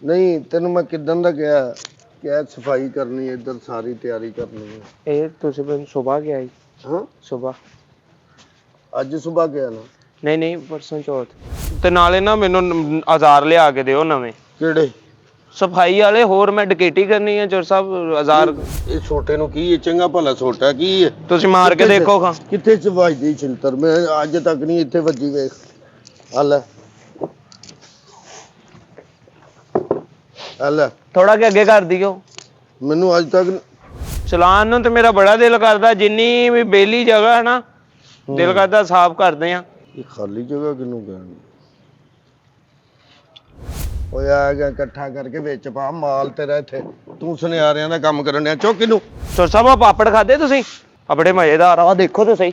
ਨਹੀਂ ਤੈਨੂੰ ਮੈਂ ਕਿੱਦਣ ਦਾ ਕਿਹਾ ਸਫਾਈ ਕਰਨੀ ਹੈ, ਇੱਧਰ ਸਾਰੀ ਤਿਆਰੀ ਕਰਨੀ ਹੈ। ਇਹ ਤੁਸੀਂ ਮੈਨੂੰ ਸੁਬਾਹ ਗਿਆ ਜੀ? ਹਾਂ ਸੁਬਾਹ ਅੱਜ ਸੁਬਾਹ ਗਿਆ ਨਾ? ਨਹੀਂ ਪਰਸੋਂ ਚੌਥ। ਤੇ ਨਾਲੇ ਨਾ ਮੈਨੂੰ ਔਜ਼ਾਰ ਲਿਆ ਕੇ ਦਿਓ ਨਵੇਂ। ਕਿਹੜੇ? ਸਫਾਈ ਵਾਲੇ। ਹੋਰ ਮੈਂ ਡਕੈਤੀ ਕਰਨੀ ਹੈ ਚੋਰ ਸਾਹਿਬ। ਔਜ਼ਾਰ ਇਹ ਛੋਟੇ ਨੂੰ ਕੀ ਹੈ, ਚੰਗਾ ਭਲਾ ਛੋਟਾ ਕੀ ਹੈ? ਤੁਸੀਂ ਮਾਰ ਕੇ ਦੇਖੋ ਖਾਂ ਕਿੱਥੇ ਚ ਵੱਜਦੀ ਛਿਲਤਰ। ਮੈਂ ਅੱਜ ਤੱਕ ਨਹੀਂ ਇੱਥੇ ਵੱਜੀ। ਵੇਖ ਆ ਲੈ ਥੋੜਾ ਕਿ ਅੱਗੇ ਕਰ ਦਿਓ ਮੈਨੂੰ। ਅੱਜ ਤੱਕ ਚਲਾਨ ਨੂੰ ਤੇ ਮੇਰਾ ਬੜਾ ਦਿਲ ਕਰਦਾ। ਜਿੰਨੀ ਵੀ ਬੇਲੀ ਜਗ੍ਹਾ ਹੈ ਨਾ, ਦਿਲ ਕਰਦਾ ਸਾਫ਼ ਕਰਦੇ ਆ। ਇਹ ਖਾਲੀ ਜਗ੍ਹਾ ਕਿਹਨੂੰ ਕਹਿਣੀ? ਓਏ ਆ ਗਿਆ ਇਕੱਠਾ ਕਰਕੇ ਵਿੱਚ ਪਾ ਮਾਲ ਤੇਰਾ। ਇੱਥੇ ਤੂੰ ਸੁਨਿਆਰਿਆਂ ਦਾ ਕੰਮ ਕਰਨ ਡਿਆ। ਚੁੱਕ ਇਹਨੂੰ। ਚੋਰ ਸਾਹਿਬ ਆ ਪਾਪੜ ਖਾਦੇ ਤੁਸੀਂ? ਆ ਬੜੇ ਮਜ਼ੇਦਾਰ ਆ, ਦੇਖੋ ਤੇ ਸਹੀ।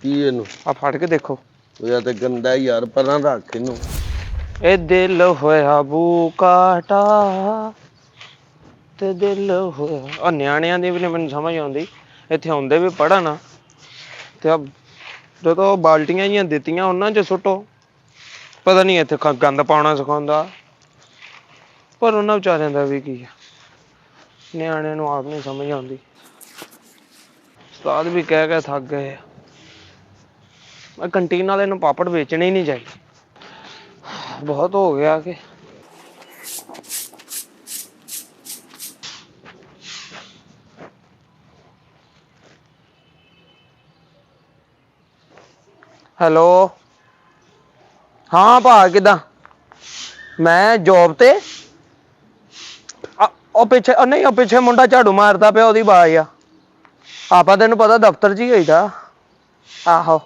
ਕੀ ਇਹਨੂੰ? ਆ ਫੜ ਕੇ ਦੇਖੋ। ਉਹ ਤੇ ਗੰਦਾ ਯਾਰ, ਪਰਾਂ ਰੱਖ ਇਹਨੂੰ। ਇਹ ਦਿਲ ਹੋਇਆ ਬੂਕਾਟਾ ਤੇ ਦਿਲ ਹੋਇਆ। ਨਿਆਣਿਆਂ ਦੀ ਵੀ ਨਹੀਂ ਮੈਨੂੰ ਸਮਝ ਆਉਂਦੀ। ਇੱਥੇ ਆਉਂਦੇ ਵੀ ਪੜ੍ਹਨ ਤੇ ਜਦੋਂ ਬਾਲਟੀਆਂ ਜਿਹੀਆਂ ਦਿੱਤੀਆਂ ਉਹਨਾਂ 'ਚ ਸੁੱਟੋ। ਪਤਾ ਨਹੀਂ ਇੱਥੇ ਗੰਦ ਪਾਉਣਾ ਸਿਖਾਉਂਦਾ, ਪਰ ਉਹਨਾਂ ਵਿਚਾਰਿਆਂ ਦਾ ਵੀ ਕੀ ਆ। ਨਿਆਣਿਆਂ ਨੂੰ ਆਪ ਨਹੀਂ ਸਮਝ ਆਉਂਦੀ। ਉਸਤਾਦ ਵੀ ਕਹਿ ਕੇ ਥੱਕ ਗਏ ਆ। ਮੈਂ ਕੰਟੀਨ ਵਾਲੇ ਨੂੰ ਪਾਪੜ ਵੇਚਣੇ ਹੀ ਨਹੀਂ ਚਾਹੀਦੇ। ਬਹੁਤ ਹੋ ਗਿਆ ਕਿ ਹੈਲੋ। ਹਾਂ ਭਾ ਕਿੱਦਾਂ? ਮੈਂ ਜੋਬ ਤੇ। ਉਹ ਪਿੱਛੇ ਨਹੀਂ, ਉਹ ਪਿੱਛੇ ਮੁੰਡਾ ਝਾੜੂ ਮਾਰਦਾ ਪਿਆ, ਉਹਦੀ ਆਵਾਜ਼ ਆ। ਆਪਾਂ ਤੈਨੂੰ ਪਤਾ ਦਫ਼ਤਰ 'ਚ ਹੀ ਹੋਈਦਾ। ਆਹੋ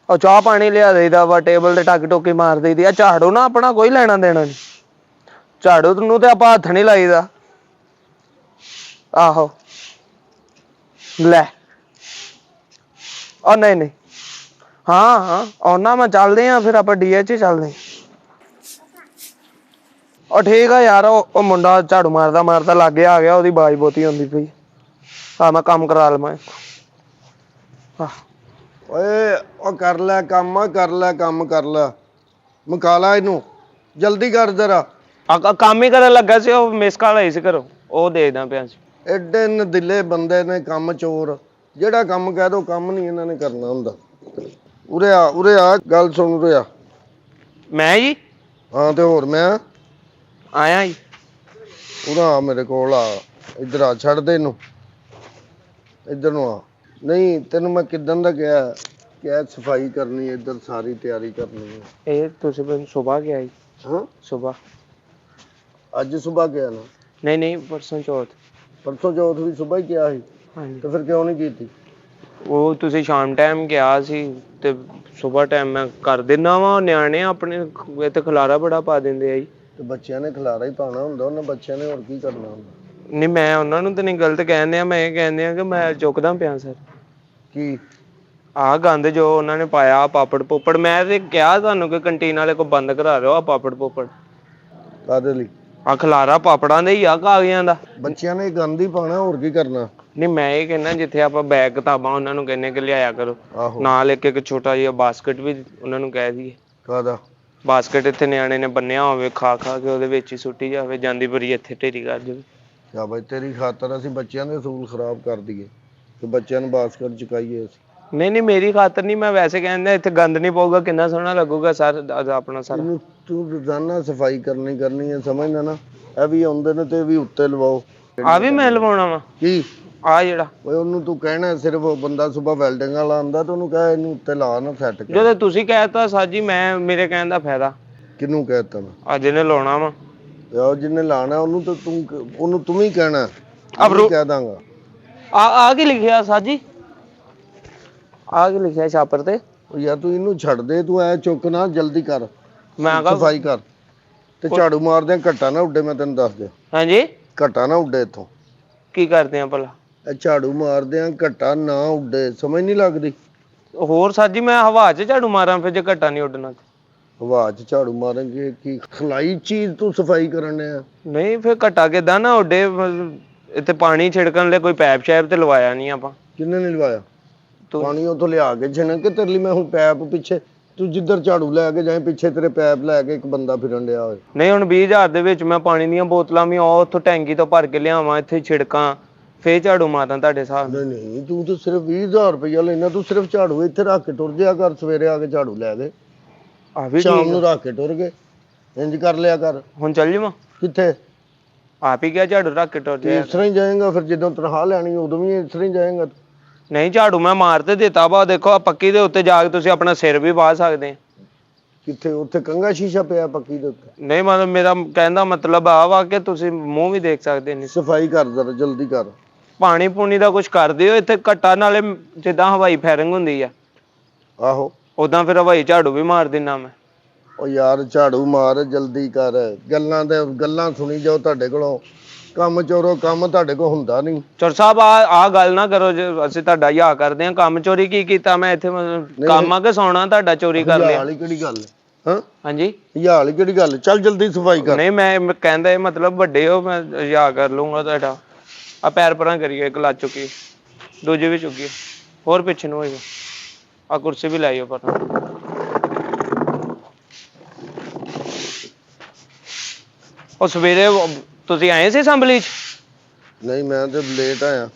ਉਹ ਚਾਹ ਪਾਣੀ ਲਿਆ ਦੇਈਦਾ ਵਾ, ਟੇਬਲ ਤੇ ਟੱਕ ਟੋਕੀ ਮਾਰ ਦੇਈਦੀ ਆ। ਝਾੜੂ ਨਾ ਆਪਣਾ ਕੋਈ ਲੈਣਾ ਦੇਣਾ ਨਹੀਂ। ਝਾੜੂ ਨੂੰ ਤੇ ਆਪਾਂ ਹੱਥ ਨਹੀਂ ਲਾਈਦਾ। ਆਹੋ ਲੈ। ਉਹ ਨਹੀਂ ਹਾਂ ਆਉਣਾ ਮੈਂ। ਚੱਲਦੇ ਆ ਫਿਰ ਆਪਾਂ DH ਚੱਲਦੇ। ਉਹ ਠੀਕ ਆ ਯਾਰ। ਉਹ ਮੁੰਡਾ ਝਾੜੂ ਮਾਰਦਾ ਲਾਗੇ ਆ ਗਿਆ। ਉਹਦੀ ਆਵਾਜ਼ ਬਹੁਤੀ ਆਉਂਦੀ ਪਈ। ਮੈਂ ਕੰਮ ਕਰਾ ਲਵਾਂ। ਓਏ ਉਹ ਕਰ ਲੈ ਕੰਮ, ਕਰ ਲੈ ਕੰਮ, ਕਰ ਲੈ। ਮੁਕਾ ਲਾ ਇਹਨੂੰ, ਜਲਦੀ ਕਰ ਜਰਾ। ਕੰਮ ਹੀ ਕਰਨ ਲੱਗਾ ਸੀ। ਉਹ ਮਿਸ ਕਾਲ ਆਈ ਸੀ ਘਰੋਂ, ਉਹ ਦੇਖਦਾ ਪਿਆ ਸੀ। ਐਡੇ ਨਦਿਲੇ ਬੰਦੇ ਨੇ, ਕੰਮ ਚੋਰ। ਜਿਹੜਾ ਕੰਮ ਕਹਿ ਦੋ ਕੰਮ ਨਹੀਂ ਇਹਨਾਂ ਨੇ ਕਰਨਾ ਹੁੰਦਾ। ਉਰੇ ਆ ਗੱਲ ਸੁਣ। ਉਰੇ ਆ। ਮੈਂ ਜੀ? ਹਾਂ ਤੇ ਹੋਰ ਮੈਂ ਆਇਆ ਜੀ। ਉਰਾ ਮੇਰੇ ਕੋਲ ਆ। ਇੱਧਰ ਆ, ਛੱਡ ਦੇ ਇਹਨੂੰ। ਇੱਧਰ ਨੂੰ ਆ। ਨਹੀਂ ਤੈਨੂੰ ਮੈਂ ਕਿੱਦਣ ਦਾ ਕਿਹਾ ਸਫਾਈ ਕਰਨੀ ਹੈ, ਇੱਧਰ ਸਾਰੀ ਤਿਆਰੀ ਕਰਨੀ ਹੈ। ਇਹ ਤੁਸੀਂ ਮੈਨੂੰ ਸੁਬਾਹ ਗਿਆ ਜੀ? ਹਾਂ ਸੁਬਾਹ। ਅੱਜ ਸੁਬਾਹ ਗਿਆ ਨਾ? ਨਹੀਂ ਪਰਸੋਂ ਚੌਥ। ਪਰਸੋਂ ਚੌਥ ਵੀ ਸੁਬਾਹ ਹੀ ਕਿਹਾ ਸੀ? ਹਾਂਜੀ। ਤੇ ਫਿਰ ਕਿਉਂ ਨਹੀਂ ਕੀਤੀ? ਉਹ ਤੁਸੀਂ ਸ਼ਾਮ ਟਾਈਮ ਕਿਹਾ ਸੀ ਤੇ ਸੁਬਾਹ ਟਾਈਮ ਮੈਂ ਕਰ ਦਿੰਦਾ ਵਾ। ਨਿਆਣੇ ਆਪਣੇ ਇੱਥੇ ਖਲਾਰਾ ਬੜਾ ਪਾ ਦਿੰਦੇ ਆ ਜੀ। ਤੇ ਬੱਚਿਆਂ ਨੇ ਖਲਾਰਾ ਹੀ ਪਾਉਣਾ ਹੁੰਦਾ। ਉਹਨਾਂ ਬੱਚਿਆਂ ਨੇ ਹੋਰ ਕੀ ਕਰਨਾ ਹੁੰਦਾ? ਨਹੀਂ ਮੈਂ ਉਹਨਾਂ ਨੂੰ ਤਾਂ ਨਹੀਂ ਗਲਤ ਕਹਿੰਦੇ ਆ। ਮੈਂ ਇਹ ਕਹਿੰਦੇ ਆ ਕਿ ਮੈਂ ਚੁੱਕਦਾ ਪਿਆ ਸਰ। ਕੀ ਆਹ ਗੰਦ ਜੋ ਉਹਨਾਂ ਨੇ ਪਾਇਆ, ਪਾਪੜ ਪੋਪੜ। ਮੈਂ ਤੇ ਕਿਹਾ ਤੁਹਾਨੂੰ ਕਿ ਕੰਟੀਨ ਵਾਲੇ ਕੋਲ ਬੰਦ ਕਰਾ ਦਿਓ ਆ ਪਾਪੜ ਪੋਪੜ। ਕਾਹਦੇ ਲਈ? ਆ ਖਲਾਰਾ ਪਾਪੜਾਂ ਦੇ ਹੀ ਆ, ਕਾਗਜ਼ਾਂ ਦਾ। ਬੱਚਿਆਂ ਨੇ ਗੰਦ ਹੀ ਪਾਉਣਾ, ਹੋਰ ਕੀ ਕਰਨਾ? ਨਹੀਂ ਮੈਂ ਇਹ ਕਹਿੰਦਾ ਜਿੱਥੇ ਆਪਾਂ ਬੈਗ ਕਿਤਾਬਾਂ ਉਹਨਾਂ ਨੂੰ ਕਹਿੰਦੇ ਕਿ ਲਿਆਇਆ ਕਰੋ, ਨਾਲ ਇੱਕ ਛੋਟਾ ਜਿਹਾ ਬਾਸਕਟ ਵੀ ਉਹਨਾਂ ਨੂੰ ਕਹਿ ਦਈਏ। ਕਾਹਦਾ ਬਾਸਕਟ? ਇੱਥੇ ਨਿਆਣੇ ਨੇ ਬੰਨਿਆ ਹੋਵੇ, ਖਾ ਕੇ ਉਹਦੇ ਵਿੱਚ ਹੀ ਸੁੱਟੀ ਜਾਵੇ, ਜਾਂਦੀ ਬਰੀ ਇੱਥੇ ਢੇਰੀ ਕਰ ਜਾਵੇ। ਕਿਆ ਬਈ ਤੇਰੀ ਖਾਤਰ ਅਸੀਂ ਬੱਚਿਆਂ ਦੇ ਅਸੂਲ ਖਰਾਬ ਕਰ ਦਈਏ ਤੇ ਬੱਚਿਆਂ ਨੂੰ ਬਾਸਕਟ ਚੁਕਾਈਏ ਅਸੀਂ? ਨਹੀਂ ਮੇਰੀ ਖਾਤਰ ਨਹੀਂ, ਮੈਂ ਵੈਸੇ ਕਹਿੰਦਾ ਇੱਥੇ ਗੰਦ ਨਹੀਂ ਪਊਗਾ, ਕਿੰਨਾ ਸੋਹਣਾ ਲੱਗੂਗਾ ਸਰ ਆਪਣਾ ਸਾਰਾ। ਤੂੰ ਰੋਜ਼ਾਨਾ ਸਫਾਈ ਕਰਨੀ ਹੈ, ਸਮਝਦਾ ਨਾ? ਇਹ ਵੀ ਆਉਂਦੇ ਨੇ ਤੇ ਵੀ ਉੱਤੇ ਲਵਾਓ। ਆ ਵੀ ਮੈਂ ਲਵਾਉਣਾ ਵਾ? ਕੀ ਆ ਜਿਹੜਾ? ਓਏ ਉਹਨੂੰ ਤੂੰ ਕਹਿਣਾ ਸਿਰਫ ਬੰਦਾ ਸੁਬਾ ਵੈਲਡਿੰਗ ਵਾਲਾ ਆਉਂਦਾ ਤੇ ਉਹਨੂੰ ਕਹਿ ਇਹਨੂੰ ਉੱਤੇ ਲਾ ਨਾ ਸੈੱਟ ਕਰ। ਜਦੋਂ ਤੁਸੀਂ ਕਹਿਤਾ ਸਾਜੀ, ਮੈਂ ਮੇਰੇ ਕਹਿਣ ਦਾ ਫਾਇਦਾ? ਕਿਹਨੂੰ ਕਹਿਤਾ ਮੈਂ? ਆ ਜਿਹਨੇ ਲਾਉਣਾ ਵਾ। ਤੇ ਜਿਹਨੇ ਲਾਣਾ ਉਹਨੂੰ ਤਾਂ ਤੂੰ ਹੀ ਕਹਿਣਾ। ਕਹਿ ਦਾਂਗਾ। ਆ ਕੀ ਲਿਖਿਆ ਸਾਜੀ? ਆ ਕੀ ਲਿਖਿਆ ਛਾਪਰ ਤੇ? ਯਾਰ ਤੂੰ ਇਹਨੂੰ ਛੱਡ ਦੇ, ਤੂੰ ਐ ਚੁੱਕ ਨਾ, ਜਲਦੀ ਕਰ। ਮੈਂ ਸਫਾਈ ਕਰ ਤੇ ਝਾੜੂ ਮਾਰਦੇ ਘੱਟਾ ਨਾ ਉੱਡੇ। ਮੈਂ ਤੈਨੂੰ ਦੱਸ ਦਿਆਂ। ਹਾਂਜੀ? ਘੱਟਾ ਨਾ ਉੱਡੇ ਇੱਥੋਂ। ਕੀ ਕਰਦੇ ਆ ਭਲਾ? ਇਹ ਝਾੜੂ ਮਾਰਦੇ ਆ, ਘੱਟਾ ਨਾ ਉੱਡੇ। ਸਮਝ ਨਹੀਂ ਲੱਗਦੀ? ਹੋਰ ਸਾਜੀ ਮੈਂ ਹਵਾ 'ਚ ਝਾੜੂ ਮਾਰਾਂ ਫਿਰ ਜੇ ਘੱਟਾ ਨਹੀਂ ਉੱਡਣਾ? ਹਵਾ 'ਚ ਝਾੜੂ ਮਾਰਾਂਗੇ ਕੀ ਖਲਾਈ ਚੀਜ਼ ਤੂੰ ਸਫਾਈ ਕਰਨ ਡਿਆ? ਨਹੀਂ ਫਿਰ ਘੱਟਾ ਕਿੱਦਾਂ ਨਾ ਉੱਡੇ? ਇੱਥੇ ਪਾਣੀ ਛਿੜਕਣ ਲਈ ਕੋਈ ਪੈਪ ਸ਼ੈਪ ਤੇ ਲਵਾਇਆ ਨਹੀਂ ਆਪਾਂ। ਕਿੰਨੇ ਨੇ ਲਵਾਇਆ? ਪਾਣੀ ਉੱਥੋਂ ਲਿਆ ਕੇ ਛਿਣਕ ਕੇ ਤੇਰੇ ਲਈ ਮੈਂ ਹੁਣ ਪੈਪ ਪਿੱਛੇ ਤੂੰ ਜਿੱਧਰ ਝਾੜੂ ਲੈ ਕੇ ਜਾਏ ਪਿੱਛੇ ਤੇਰੇ ਪੈਪ ਲੈ ਕੇ ਇੱਕ ਬੰਦਾ ਫਿਰਨ ਡਿਆ ਹੋਏ। ਨਹੀਂ ਹੁਣ 20,000 ਦੇ ਵਿੱਚ ਮੈਂ ਪਾਣੀ ਦੀਆਂ ਬੋਤਲਾਂ ਵੀ ਉਹ ਉੱਥੋਂ ਟੈਂਕੀ ਤੋਂ ਭਰ ਕੇ ਲਿਆਵਾਂ, ਇੱਥੇ ਛਿੜਕਾਂ, ਫੇਰ ਝਾੜੂ ਮਾਰਾਂ ਤੁਹਾਡੇ ਹਿਸਾਬ ਨਾਲ। ਨਹੀਂ ਤੂੰ ਤਾਂ ਸਿਰਫ 20,000 ਰੁਪਇਆ ਲੈਣਾ, ਤੂੰ ਸਿਰਫ ਝਾੜੂ ਇੱਥੇ ਰੱਖ ਕੇ ਟੁਰ ਜਿਆ ਕਰ, ਸਵੇਰੇ ਆ ਕੇ ਝਾੜੂ ਲੈ ਗਏ, ਆ ਵੀ ਸ਼ਾਮ ਠੀਕ ਨੂੰ ਰੱਖ ਕੇ ਟੁਰ ਗਏ, ਇੰਜ ਕਰ ਲਿਆ ਕਰ। ਹੁਣ ਚੱਲ ਜਾਵਾਂ? ਕਿੱਥੇ? ਆਪ ਹੀ ਕਿਹਾ ਝਾੜੂ ਰੱਖ ਕੇ ਟੁਰ ਤੂੰ ਜਾਇਆ ਇਸ ਤਰ੍ਹਾਂ ਹੀ ਜਾਏਗਾ ਫਿਰ, ਜਦੋਂ ਤਨਖਾਹ ਲੈਣੀ ਉਦੋਂ ਵੀ ਇਸ ਤਰ੍ਹਾਂ ਹੀ ਜਾਏਗਾ। ਨਹੀਂ ਝਾੜੂ ਮੈਂ ਮਾਰ ਤੇ ਦਿੱਤਾ ਵਾ, ਦੇਖੋ ਆ ਪੱਕੀ ਦੇ ਉੱਤੇ ਜਾ ਕੇ ਤੁਸੀਂ ਆਪਣਾ ਸਿਰ ਵੀ ਵਾਹ ਸਕਦੇ ਆ। ਕਿੱਥੇ? ਉੱਥੇ ਕੰਘਾ ਸ਼ੀਸ਼ਾ ਪਿਆ ਪੱਕੀ ਦੇ ਉੱਤੇ। ਨਹੀਂ ਮਤਲਬ ਮੇਰਾ ਕਹਿਣ ਦਾ ਮਤਲਬ ਆ ਵਾ ਕਿ ਤੁਸੀਂ ਮੂੰਹ ਵੀ ਦੇਖ ਸਕਦੇ ਨਹੀਂ। ਸਫਾਈ ਕਰ ਜ਼ਰਾ ਜਲਦੀ ਕਰ। ਪਾਣੀ ਪੂਣੀ ਦਾ ਕੁਝ ਕਰ ਦਿਓ ਇੱਥੇ ਘੱਟਾ, ਨਾਲੇ ਜਿੱਦਾਂ ਹਵਾਈ ਫਾਇਰਿੰਗ ਹੁੰਦੀ ਆ ਆਹੋ ਉਦਾਂ ਫਿਰ ਹਵਾਈ ਝਾੜੂ ਵੀ ਮਾਰ ਦਿੰਦਾ ਮੈਂ। ਉਹ ਯਾਰ ਝਾੜੂ ਮਾਰ ਜਲਦੀ ਕਰ, ਗੱਲਾਂ ਸੁਣੀ ਜਾਓ ਤੁਹਾਡੇ ਕੋਲੋਂ, ਕੰਮ ਚੋਰੋ ਕੰਮ ਤੁਹਾਡੇ ਕੋਲ ਹੁੰਦਾ ਨਹੀਂ। ਚੋਰ ਸਾਹਿਬ ਆ ਗੱਲ ਨਾ ਕਰੋ, ਜੇ ਅਸੀਂ ਤੁਹਾਡਾ ਹਿਆ ਕਰਦੇ ਆ। ਕੰਮ ਚੋਰੀ ਕੀ ਕੀਤਾ ਮੈਂ ਇੱਥੇ? ਕੰਮ ਆ ਕੇ ਸੌਣਾ ਤੁਹਾਡਾ ਚੋਰੀ ਕਰ ਲਿਆ? ਵਾਲੀ ਕਿਹੜੀ ਗੱਲ ਹੈ? ਹਾਂ ਹਾਂਜੀ ਹਿਆ ਵਾਲੀ ਕਿਹੜੀ ਗੱਲ? ਚੱਲ ਜਲਦੀ ਸਫਾਈ ਕਰ। ਨਹੀਂ ਮੈਂ ਕਹਿੰਦਾ ਇਹ ਮਤਲਬ ਵੱਡੇ ਹੋ, ਮੈਂ ਹਿਆ ਕਰ ਲੂੰਗਾ ਤੁਹਾਡਾ। ਆ ਪੈਰ ਪਰਾਂ ਕਰੀਏ, ਇੱਕ ਲੱਤ ਚੁੱਕੀ, ਦੂਜੀ ਵੀ ਚੁੱਕੀ, ਹੋਰ ਪਿੱਛੇ ਨੂੰ ਹੋਏਗਾ। ਆ ਕੁਰਸੀ ਵੀ ਲਾਈਓ ਪਰ। ਉਹ ਸਵੇਰੇ ਤੁਸੀਂ ਆਏ ਸੀ ਅਸੈਂਬਲੀ 'ਚ? ਨਹੀਂ ਮੈਂ ਤੇ ਲੇਟ ਆਇਆ।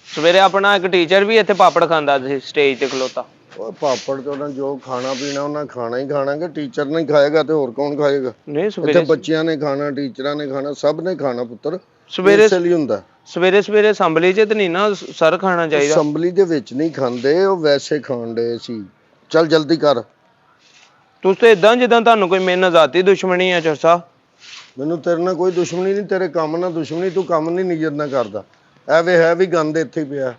ਸਵੇਰੇ ਆਪਣਾ ਇੱਕ ਟੀਚਰ ਵੀ ਇੱਥੇ ਪਾਪੜ ਖਾਂਦਾ ਸੀ ਸਟੇਜ ਤੇ ਖਲੋਤਾ। ਉਹ ਪਾਪੜ ਤੇ ਉਹਨਾਂ ਜੋ ਖਾਣਾ ਪੀਣਾ ਉਹਨਾਂ ਖਾਣਾ ਹੀ ਖਾਣਾ, ਕਿ ਟੀਚਰ ਨਹੀਂ ਖਾਏਗਾ ਤੇ ਹੋਰ ਕੌਣ ਖਾਏਗਾ? ਨਹੀਂ ਇੱਥੇ ਸਵੇਰੇ ਬੱਚਿਆਂ ਨੇ ਖਾਣਾ, ਟੀਚਰਾਂ ਨੇ ਖਾਣਾ, ਸਭ ਨੇ ਖਾਣਾ ਪੁੱਤਰ। ਸਵੇਰੇ ਇਸੇ ਲਈ ਹੁੰਦਾ। ਸਵੇਰੇ ਅਸੈਂਬਲੀ 'ਚ ਤੇ ਨਹੀਂ ਨਾ ਸਰ ਖਾਣਾ ਚਾਹੀਦਾ। ਅਸੈਂਬਲੀ ਦੇ ਵਿੱਚ ਨਹੀਂ ਖਾਂਦੇ, ਉਹ ਵੈਸੇ ਖਾਣ ਡਏ ਸੀ। ਚੱਲ ਜਲਦੀ ਕਰ। ਤੁਸੀਂ ਤਾਂ ਇਦਾਂ ਜਿੱਦਾਂ ਤੁਹਾਨੂੰ ਕੋਈ ਮੇਰੇ ਨਾਲ ਜ਼ਾਤੀ ਦੁਸ਼ਮਣੀ ਆ ਚਰ ਸਾਹਿਬ। ਮੈਨੂੰ ਤੇਰੇ ਨਾਲ ਕੋਈ ਦੁਸ਼ਮਣੀ ਨਹੀਂ, ਤੇਰੇ ਕੰਮ ਨਾਲ ਦੁਸ਼ਮਣੀ। ਤੂੰ ਕੰਮ ਨਹੀਂ ਨਿਜਰ ਨਾਲ ਕਰਦਾ। ਐਵੇਂ ਹੈ ਵੀ ਗੰਦ ਇੱਥੇ ਹੀ ਪਿਆ।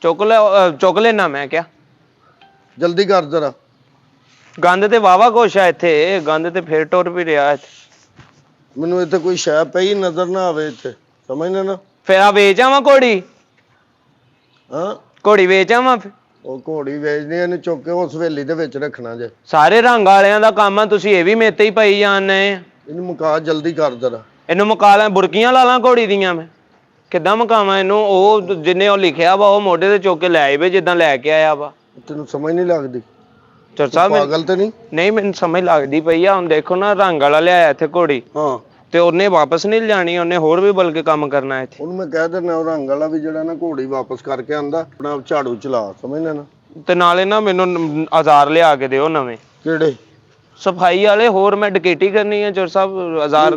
ਚੁੱਕ ਲੈਣਾ ਮੈਂ ਕਿਹਾ। ਜਲਦੀ ਕਰ ਜ਼ਰਾ। ਗੰਦ ਤੇ ਵਾਵਾ ਕੁਛ ਆ ਇੱਥੇ, ਗੰਦ ਤੇ ਫੇਰ ਟੁਰ ਵੀ ਰਿਹਾ ਇੱਥੇ। ਮੈਨੂੰ ਇੱਥੇ ਕੋਈ ਸ਼ੈ ਪਈ ਨਜ਼ਰ ਨਾ ਆਵੇ ਇੱਥੇ, ਸਮਝਣਾ ਨਾ? ਫੇਰ ਆ ਵੇਚ ਆਵਾਂ ਘੋੜੀ? ਹਾਂ ਘੋੜੀ ਵੇਚ ਆਵਾਂ? ਉਹ ਘੋੜੀ ਵੇਚਣੀ, ਇਹਨੂੰ ਚੁੱਕ ਕੇ ਉਸ ਹਵੇਲੀ ਦੇ ਵਿੱਚ ਰੱਖਣਾ ਜੇ। ਸਾਰੇ ਰੰਗ ਵਾਲਿਆਂ ਦਾ ਕੰਮ ਆ, ਤੁਸੀਂ ਇਹ ਵੀ ਮੇਤੇ ਹੀ ਪਈ ਜਾਂਦੇ। ਇਹਨੂੰ ਮੁਕਾ ਜਲਦੀ ਕਰ ਜ਼ਰਾ। ਇਹਨੂੰ ਮੁਕਾ ਲਾਂ, ਬੁਰਕੀਆਂ ਲਾ ਲਾਂ ਘੋੜੀ ਦੀਆਂ ਮੈਂ? ਕਿੱਦਾਂ ਮੁਕਾਵਾਂ ਇਹਨੂੰ? ਉਹ ਜਿੰਨੇ ਉਹ ਲਿਖਿਆ ਵਾ ਉਹ ਮੋਢੇ ਤੇ ਚੁੱਕ ਕੇ ਲੈ ਆਵੇ ਜਿੱਦਾਂ ਲੈ ਕੇ ਆਇਆ ਵਾ। ਤੈਨੂੰ ਸਮਝ ਨਹੀਂ ਲੱਗਦੀ? ਚਰ ਸਾਹਿਬ ਪਾਗਲ ਤੇ ਨਹੀਂ? ਨਹੀਂ ਮੈਨੂੰ ਸਮਝ ਲੱਗਦੀ ਪਈ ਆ। ਹੁਣ ਦੇਖੋ ਨਾ, ਰੰਗ ਵਾਲਾ ਲਿਆਇਆ ਇੱਥੇ ਘੋੜੀ, ਹਾਂ, ਤੇ ਉਹਨੇ ਵਾਪਸ ਨਹੀਂ ਲਿਜਾਣੀ, ਉਹਨੇ ਹੋਰ ਵੀ ਬਲਕਿ ਕੰਮ ਕਰਨਾ ਇੱਥੇ। ਉਹਨੂੰ ਮੈਂ ਕਹਿ ਦਿੰਦਾ ਉਹ ਰੰਗ ਵਾਲਾ ਵੀ ਜਿਹੜਾ ਨਾ ਘੋੜੀ ਵਾਪਸ ਕਰਕੇ ਆਂਦਾ ਆਪਣਾ ਝਾੜੂ ਚਲਾ, ਸਮਝਣਾ ਨਾ? ਤੇ ਨਾਲੇ ਨਾ ਮੈਨੂੰ ਔਜ਼ਾਰ ਲਿਆ ਕੇ ਦਿਓ ਨਵੇਂ। ਕਿਹੜੇ? ਸਫਾਈ ਵਾਲੇ। ਹੋਰ ਮੈਂ ਡਕੈਤੀ ਕਰਨੀ ਹੈ ਚੋਰ ਸਾਹਿਬ। ਔਜ਼ਾਰ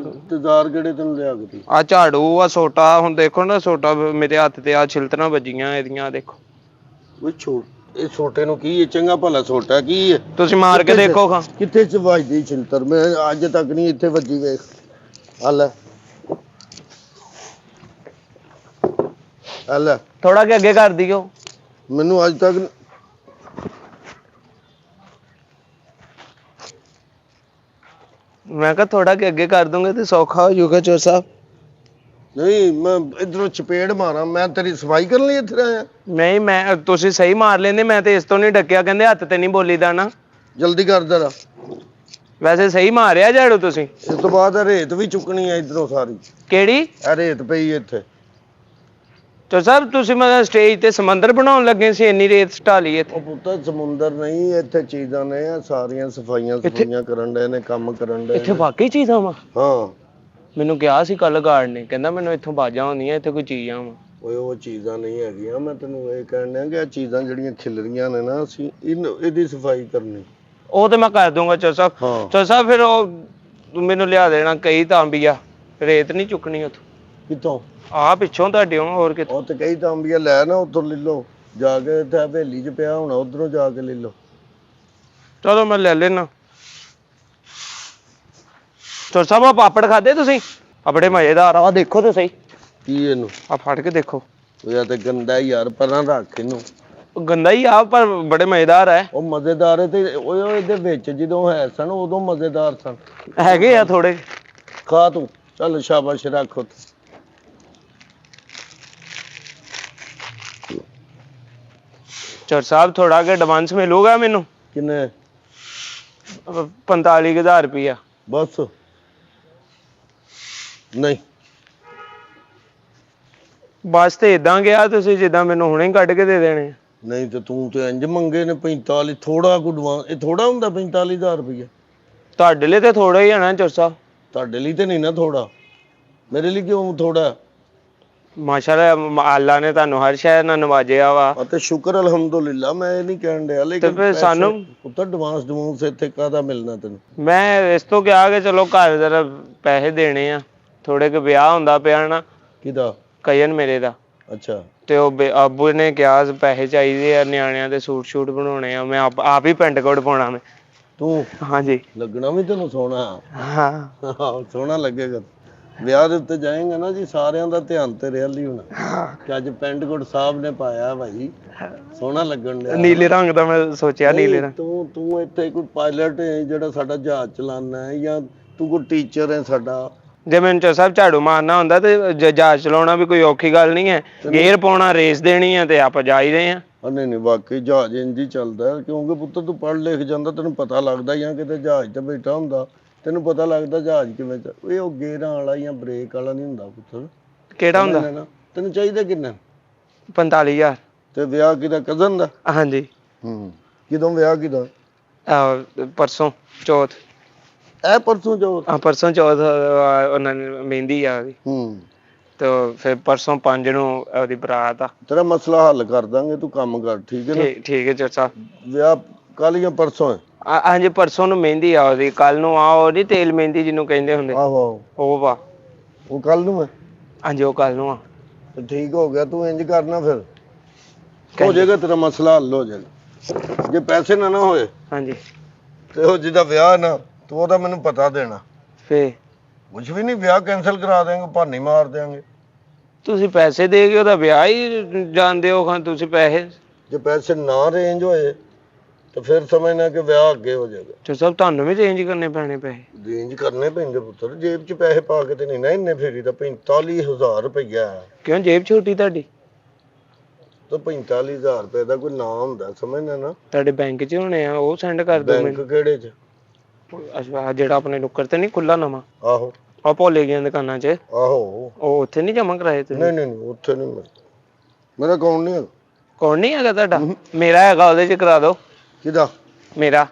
ਕਿਹੜੇ ਤੈਨੂੰ ਲਿਆ ਕੇ? ਆ ਝਾੜੂ, ਆ ਸੋਟਾ। ਹੁਣ ਦੇਖੋ ਨਾ ਸੋਟਾ ਮੇਰੇ ਹੱਥ ਤੇ, ਆ ਛਿਲਤਰਾਂ ਵੱਜੀਆਂ ਇਹਦੀਆਂ, ਦੇਖੋ। ਇਹ ਛੋਟੇ ਨੂੰ ਕੀ ਹੈ? ਚੰਗਾ ਭਲਾ ਛੋਟਾ ਕੀ ਹੈ? ਤੁਸੀਂ ਮਾਰ ਕੇ ਦੇਖੋ ਖਾਂ। ਕਿੱਥੇ ਚ ਵੱਜਦੀ ਛਿਲਤਰ? ਮੈਂ ਅੱਜ ਤੱਕ ਨਹੀਂ ਇੱਥੇ ਵੱਜੀ, ਵੇਖ ਆ ਲੈ, ਆ ਲੈ। ਥੋੜਾ ਕਿ ਅੱਗੇ ਕਰ ਦਿਓ। ਮੈਨੂੰ ਅੱਜ ਤੱਕ ਮੈਂ ਕਿਹਾ ਥੋੜਾ ਕਿ ਅੱਗੇ ਕਰ ਦੂੰਗੇ ਤੇ ਸੌਖਾ ਹੋ ਜਾਊਗਾ ਚੋਰ ਸਾਹਿਬ। ਨਹੀਂ, ਮੈਂ ਇਧਰੋਂ ਚਪੇੜ ਮਾਰਾਂ? ਮੈਂ ਤੇਰੀ ਸਫਾਈ ਕਰਨ ਲਈ ਇੱਥੇ ਆਇਆ? ਨਹੀਂ ਮੈਂ, ਤੁਸੀਂ ਸਹੀ ਮਾਰ ਲੈਂਦੇ, ਮੈਂ ਤੇ ਇਸ ਤੋਂ ਨਹੀਂ ਡੱਕਿਆ। ਕਹਿੰਦੇ ਹੱਥ ਤੇ ਨਹੀਂ ਬੋਲੀਦਾ ਨਾ। ਜਲਦੀ ਕਰ ਜ਼ਰਾ। ਵੈਸੇ ਸਹੀ ਮਾਰਿਆ ਝਾੜੂ ਤੁਸੀਂ। ਇਸ ਤੋਂ ਬਾਅਦ ਰੇਤ ਵੀ ਚੁੱਕਣੀ ਹੈ ਇਧਰੋਂ ਸਾਰੀ। ਕਿਹੜੀ ਇਹ ਰੇਤ ਪਈ ਇੱਥੇ। ਚੋਰ ਸਾਹਿਬ ਤੁਸੀਂ ਮੈਂ ਸਟੇਜ ਤੇ ਸਮੁੰਦਰ ਬਣਾਉਣ ਲੱਗੇ ਸੀ, ਇੰਨੀ ਰੇਤ ਢਾਲੀ ਇੱਥੇ। ਉਹ ਪੁੱਤ ਸਮੁੰਦਰ ਨਹੀਂ, ਇੱਥੇ ਚੀਜ਼ਾਂ ਨੇ, ਸਾਰੀਆਂ ਸਫਾਈਆਂ ਕਰਨ ਡਏ ਨੇ, ਕੰਮ ਕਰਨ ਡਏ ਇੱਥੇ ਨੇ। ਵਾਕਈ ਚੀਜ਼ਾਂ ਵਾ? ਹਾਂ, ਮੈਨੂੰ ਕਿਹਾ ਸੀ ਕੱਲ ਗਾਰਡ ਨੇ, ਕਹਿੰਦਾ ਮੈਨੂੰ ਇੱਥੋਂ ਬਾਜਾਂ ਹੁੰਦੀਆਂ, ਇੱਥੇ ਕੋਈ ਚੀਜ਼ਾਂ ਵਾ। ਓਏ ਉਹ ਚੀਜ਼ਾਂ ਨਹੀਂ ਹੈਗੀਆਂ। ਮੈਂ ਤੈਨੂੰ ਇਹ ਕਹਿਣ ਡਿਆ ਕਿ ਇਹ ਚੀਜ਼ਾਂ ਜਿਹੜੀਆਂ ਖਿਲਰੀਆਂ ਨੇ ਨਾ, ਅਸੀਂ ਇਹਦੀ ਸਫਾਈ ਕਰਨੀ। ਉਹ ਤੇ ਮੈਂ ਕਰ ਦੂੰਗਾ ਚੋਰ ਸਾਹਿਬ। ਹਾਂ। ਚੋਰ ਸਾਹਿਬ ਫਿਰ ਉਹ ਮੈਨੂੰ ਲਿਆ ਦੇਣਾ ਕਈ ਤਾਂਬੀਆ, ਰੇਤ ਨਹੀਂ ਚੁੱਕਣੀ ਉੱਥੋਂ। ਕਿੱਥੋਂ? ਆ ਪਿੱਛੋਂ ਤੁਹਾਡੇ ਹੋਰ ਕਿੱਥੋਂ? ਉਹ ਤੇ ਕਈ ਤਾਂਬੀਆਂ ਲੈ ਨਾ, ਉੱਥੋਂ ਲੈ ਲਓ ਜਾ ਕੇ। ਇੱਥੇ ਹਵੇਲੀ 'ਚ ਪਿਆ ਹੋਣਾ, ਉਧਰੋਂ ਜਾ ਕੇ ਲੈ ਲਓ। ਚਲੋ ਮੈਂ ਲੈ ਲੈਣਾ। ਚੋਰ ਸਾਹਿਬ ਆ ਪਾਪੜ ਖਾਦੇ ਤੁਸੀਂ? ਆ ਬੜੇ ਮਜ਼ੇਦਾਰ ਆ, ਦੇਖੋ ਤੇ ਸਹੀ। ਕੀ ਇਹਨੂੰ? ਆ ਫੜ ਕੇ ਦੇਖੋ। ਉਹ ਤੇ ਗੰਦਾ ਯਾਰ, ਪਰਾਂ ਰੱਖ ਇਹਨੂੰ। ਗੰਦਾ ਹੀ ਆ ਪਰ ਬੜੇ ਮਜ਼ੇਦਾਰ ਹੈ। ਉਹ ਮਜ਼ੇਦਾਰ ਹੈ ਤੇ ਉਹ ਇਹਦੇ ਵਿੱਚ ਜਦੋਂ ਹੈ ਸਨ ਉਦੋਂ ਮਜ਼ੇਦਾਰ ਸਨ। ਹੈਗੇ ਆ ਥੋੜੇ। ਖਾ ਤੂੰ, ਚੱਲ ਸ਼ਾਬਾਸ਼, ਰੱਖ ਉੱਥੇ। ਚੋਰ ਸਾਹਿਬ ਥੋੜਾ ਕਿ ਐਡਵਾਂਸ ਮਿਲੂਗਾ ਮੈਨੂੰ? ਕਿੰਨੇ? 45,000 ਰੁਪਇਆ। ਬਸ? ਨਹੀਂ, ਬਸ ਤੇ ਇਦਾਂ ਗਿਆ ਤੁਸੀਂ ਜਿੱਦਾਂ ਮੈਨੂੰ ਹੁਣੇ ਕੱਢ ਕੇ ਦੇ ਦੇਣੇ। ਨਹੀਂ ਤੇ ਤੂੰ ਤੇ ਇੰਜ ਮੰਗੇ ਨੇ 45 ਥੋੜਾ ਕੁ ਇਹ ਥੋੜਾ ਹੁੰਦਾ 45,000 ਰੁਪਇਆ। ਤੁਹਾਡੇ ਲਈ ਤੇ ਥੋੜਾ ਹੀ ਆਣਾ ਚੋਰ ਸਾਹਿਬ। ਤੁਹਾਡੇ ਲਈ ਤੇ ਨਹੀਂ ਨਾ ਥੋੜਾ, ਮੇਰੇ ਲਈ ਕਿਉਂ ਥੋੜਾ? ਮਾਸ਼ਾਅੱਲਾ ਅੱਲਾ ਨੇ ਤੁਹਾਨੂੰ ਹਰ ਸ਼ੈ ਨਾਲ ਨਵਾਜਿਆ ਵਾ। ਤੇ ਸ਼ੁਕਰ ਅਲਹਮਦੁਲਿਲਾ, ਮੈਂ ਇਹ ਨਹੀਂ ਕਹਿਣ ਡਿਆ, ਤੇ ਲੇਕਿਨ ਫਿਰ ਸਾਨੂੰ ਪੁੱਤਰ ਐਡਵਾਂਸ ਇੱਥੇ ਕਾਹਦਾ ਮਿਲਣਾ ਤੈਨੂੰ? ਮੈਂ ਇਸ ਤੋਂ ਕਿਹਾ ਕਿ ਚਲੋ ਘਰ ਜਰਾ ਪੈਸੇ ਦੇਣੇ ਆ, ਥੋੜੇ ਕੁ ਵਿਆਹ ਹੁੰਦਾ ਪਿਆ ਨਾ ਕਿਹਦਾ? ਕਜ਼ਨ ਮੇਰੇ ਦਾ। ਅੱਛਾ। ਤੇ ਉਹ ਆਬੂ ਨੇ ਕਿਹਾ ਪੈਸੇ ਚਾਹੀਦੇ ਆ, ਨਿਆਣਿਆਂ ਦੇ ਸੂਟ ਸ਼ੂਟ ਬਣਾਉਣੇ ਆ, ਮੈਂ ਆਪ ਹੀ ਪੈਂਟ ਕੋਟ ਪਾਉਣਾ ਮੈਂ। ਤੂੰ? ਹਾਂਜੀ। ਲੱਗਣਾ ਵੀ ਤੈਨੂੰ ਸੋਹਣਾ। ਹਾਂ ਸੋਹਣਾ ਲੱਗੇਗਾ। ਵਿਆਹ ਦੇ ਉੱਤੇ ਜਾਏਗਾ ਨਾ ਜੀ, ਸਾਰਿਆਂ ਦਾ ਧਿਆਨ ਤੇਰੇ ਵੱਲ ਹੀ ਹੋਣਾ ਕਿ ਅੱਜ ਪੈਂਟ ਕੋਟ ਸਾਹਿਬ ਨੇ ਪਾਇਆ ਭਾਈ, ਸੋਹਣਾ ਲੱਗਣ ਡਿਆ। ਨੀਲੇ ਰੰਗ ਦਾ ਮੈਂ ਸੋਚਿਆ। ਨੀਲੇ ਰੰਗ। ਤੂੰ ਇੱਥੇ ਕੋਈ ਪਾਇਲਟ ਹੈ ਜਿਹੜਾ ਸਾਡਾ ਜਹਾਜ਼ ਚਲਾਉਣਾ ਹੈ, ਜਾਂ ਤੂੰ ਕੋਈ ਟੀਚਰ ਹੈ ਸਾਡਾ? ਜੇ ਮੈਨੂੰ ਚੋਰ ਸਾਹਿਬ ਝਾੜੂ ਮਾਰਨਾ ਹੁੰਦਾ ਤੇ ਜਹਾਜ਼ ਚਲਾਉਣਾ ਵੀ ਕੋਈ ਔਖੀ ਗੱਲ ਨਹੀਂ ਹੈ। ਗੇਅਰ ਪਾਉਣਾ, ਰੇਸ ਦੇਣੀ ਹੈ ਤੇ ਆਪਾਂ ਜਾ ਹੀ ਰਹੇ ਹਾਂ। ਨਹੀਂ ਵਾਕਈ ਜਹਾਜ਼ ਇੰਝ ਹੀ ਚੱਲਦਾ, ਕਿਉਂਕਿ ਪੁੱਤਰ ਤੂੰ ਪੜ੍ਹ ਲਿਖ ਜਾਂਦਾ, ਤੈਨੂੰ ਪਤਾ ਲੱਗਦਾ ਜਾਂ ਕਿਤੇ ਜਹਾਜ਼ ਤੇ ਬੈਠਾ ਹੁੰਦਾ, ਤੈਨੂੰ ਪਤਾ ਲੱਗਦਾ ਜਹਾਜ਼ ਕਿਵੇਂ ਇਹ ਉਹ ਗੇਅਰਾਂ ਵਾਲਾ ਜਾਂ ਬ੍ਰੇਕ ਵਾਲਾ ਨਹੀਂ ਹੁੰਦਾ ਪੁੱਤਰ। ਕਿਹੜਾ ਹੁੰਦਾ? ਤੈਨੂੰ ਚਾਹੀਦਾ ਕਿੰਨਾ? 45,000। ਤੇ ਵਿਆਹ ਕਿਹਦਾ? ਕਜ਼ਨ ਦਾ? ਹਾਂਜੀ। ਕਿਦੋਂ ਵਿਆਹ ਕਿਦਾ? ਪਰਸੋਂ ਚੌਥ। ਇਹ ਪਰਸੋਂ ਚੌਥ? ਹਾਂ ਪਰਸੋਂ ਚੌਥ ਉਹਨਾਂ ਨੇ ਮਹਿੰਦੀ ਆ ਉਹਦੀ। ਤੇ ਫਿਰ ਪਰਸੋਂ 5 ਨੂੰ ਉਹਦੀ ਬਰਾਤ ਆ। ਤੇਰਾ ਮਸਲਾ ਹੱਲ ਕਰ ਦਾਂਗੇ, ਤੂੰ ਕੰਮ ਕਰ, ਠੀਕ ਹੈ ਨਾ? ਠੀਕ ਹੈ ਚੋਰ ਸਾਹਿਬ। ਵਿਆਹ ਕੱਲ ਜਾਂ ਪਰਸੋਂ ਹੈ? ਹਾਂਜੀ ਪਰਸੋਂ ਨੂੰ ਮਹਿੰਦੀ ਆ ਉਹਦੀ, ਕੱਲ ਨੂੰ ਆ ਉਹਦੀ ਤੇਲ ਮਹਿੰਦੀ ਜਿਹਨੂੰ ਕਹਿੰਦੇ ਹੁੰਦੇ। ਆਹੋ ਉਹ ਵਾ। ਉਹ ਕੱਲ ਨੂੰ ਹੈ? ਹਾਂਜੀ ਉਹ ਕੱਲ ਨੂੰ ਆ। ਠੀਕ ਹੋ ਗਿਆ, ਤੂੰ ਇੰਜ ਕਰਨਾ ਫਿਰ ਹੋ ਜਾਏਗਾ, ਤੇਰਾ ਮਸਲਾ ਹੱਲ ਹੋ ਜਾਏਗਾ। ਜੇ ਪੈਸੇ ਨਾ ਹੋਏ ਹਾਂਜੀ ਤੇ ਉਹ ਜਿਹਦਾ ਵਿਆਹ ਨਾ, ਤੂੰ ਉਹਦਾ ਮੈਨੂੰ ਪਤਾ ਦੇਣਾ। ਫੇ ਕੁਝ ਵੀ ਨਹੀਂ, ਵਿਆਹ ਕੈਂਸਲ ਕਰਾ ਦੇਂਗੇ, ਭਾਨੀ ਮਾਰ ਦੇਂਗੇ। ਤੁਸੀਂ ਪੈਸੇ ਦੇ ਕੇ ਉਹਦਾ ਵਿਆਹ ਹੀ ਜਾਣਦੇ ਹੋ ਖਾਂ ਤੁਸੀਂ ਪੈਸੇ? ਜੇ ਪੈਸੇ ਨਾ ਰੇਂਜ ਹੋਏ ਤਾਂ ਫਿਰ ਸਮਝਣਾ ਕਿ ਵਿਆਹ ਅੱਗੇ ਹੋ ਜਾਏਗਾ। ਤੇ ਸਭ ਤੁਹਾਨੂੰ ਵੀ ਰੇਂਜ ਕਰਨੇ ਪੈਣੇ ਪੈਸੇ? ਰੇਂਜ ਕਰਨੇ ਪੈਂਦੇ ਪੁੱਤਰ, ਜੇਬ 'ਚ ਪੈਸੇ ਪਾ ਕੇ ਤੇ ਨਹੀਂ ਨਾ ਇੰਨੇ ਫੇਰੀ ਦਾ। 45,000 ਰੁਪਈਆ। ਕਿਉਂ ਜੇਬ ਛੋਟੀ ਤੁਹਾਡੀ? ਤਾਂ 45,000 ਰੁਪਏ ਦਾ ਕੋਈ ਨਾਂ ਹੁੰਦਾ, ਸਮਝਣਾ ਨਾ। ਤੁਹਾਡੇ ਬੈਂਕ 'ਚ ਹੋਣੇ ਆ, ਉਹ ਸੈਂਡ ਕਰ ਦਿਓ ਮੈਨੂੰ। ਬੈਂਕ ਕਿਹੜੇ 'ਚ? ਅੱਛਾ ਜਿਹੜਾ ਆਪਣੇ ਨੁੱਕਰ ਤੇ ਨਹੀਂ ਖੁੱਲਾ ਨਵਾਂ? ਆਹੋ। ਆ ਭੋਲੇ ਦੀਆਂ ਦੁਕਾਨਾਂ 'ਚ। ਆਹੋ। ਉਹ ਉੱਥੇ ਨਹੀਂ ਜਮਾ ਕਰਾਏ ਤੁਸੀਂ? ਨਹੀਂ ਉੱਥੇ ਨਹੀਂ, ਮੇਰਾ ਅਕਾਊਂਟ ਨਹੀਂ ਹੈਗਾ। ਅਕਾਊਂਟ ਨਹੀਂ ਹੈਗਾ ਤੁਹਾਡਾ? ਮੇਰਾ ਹੈਗਾ, ਉਹਦੇ 'ਚ ਕਰਾ ਦਿਓ। ਕਿਹਦਾ? ਮੇਰਾ।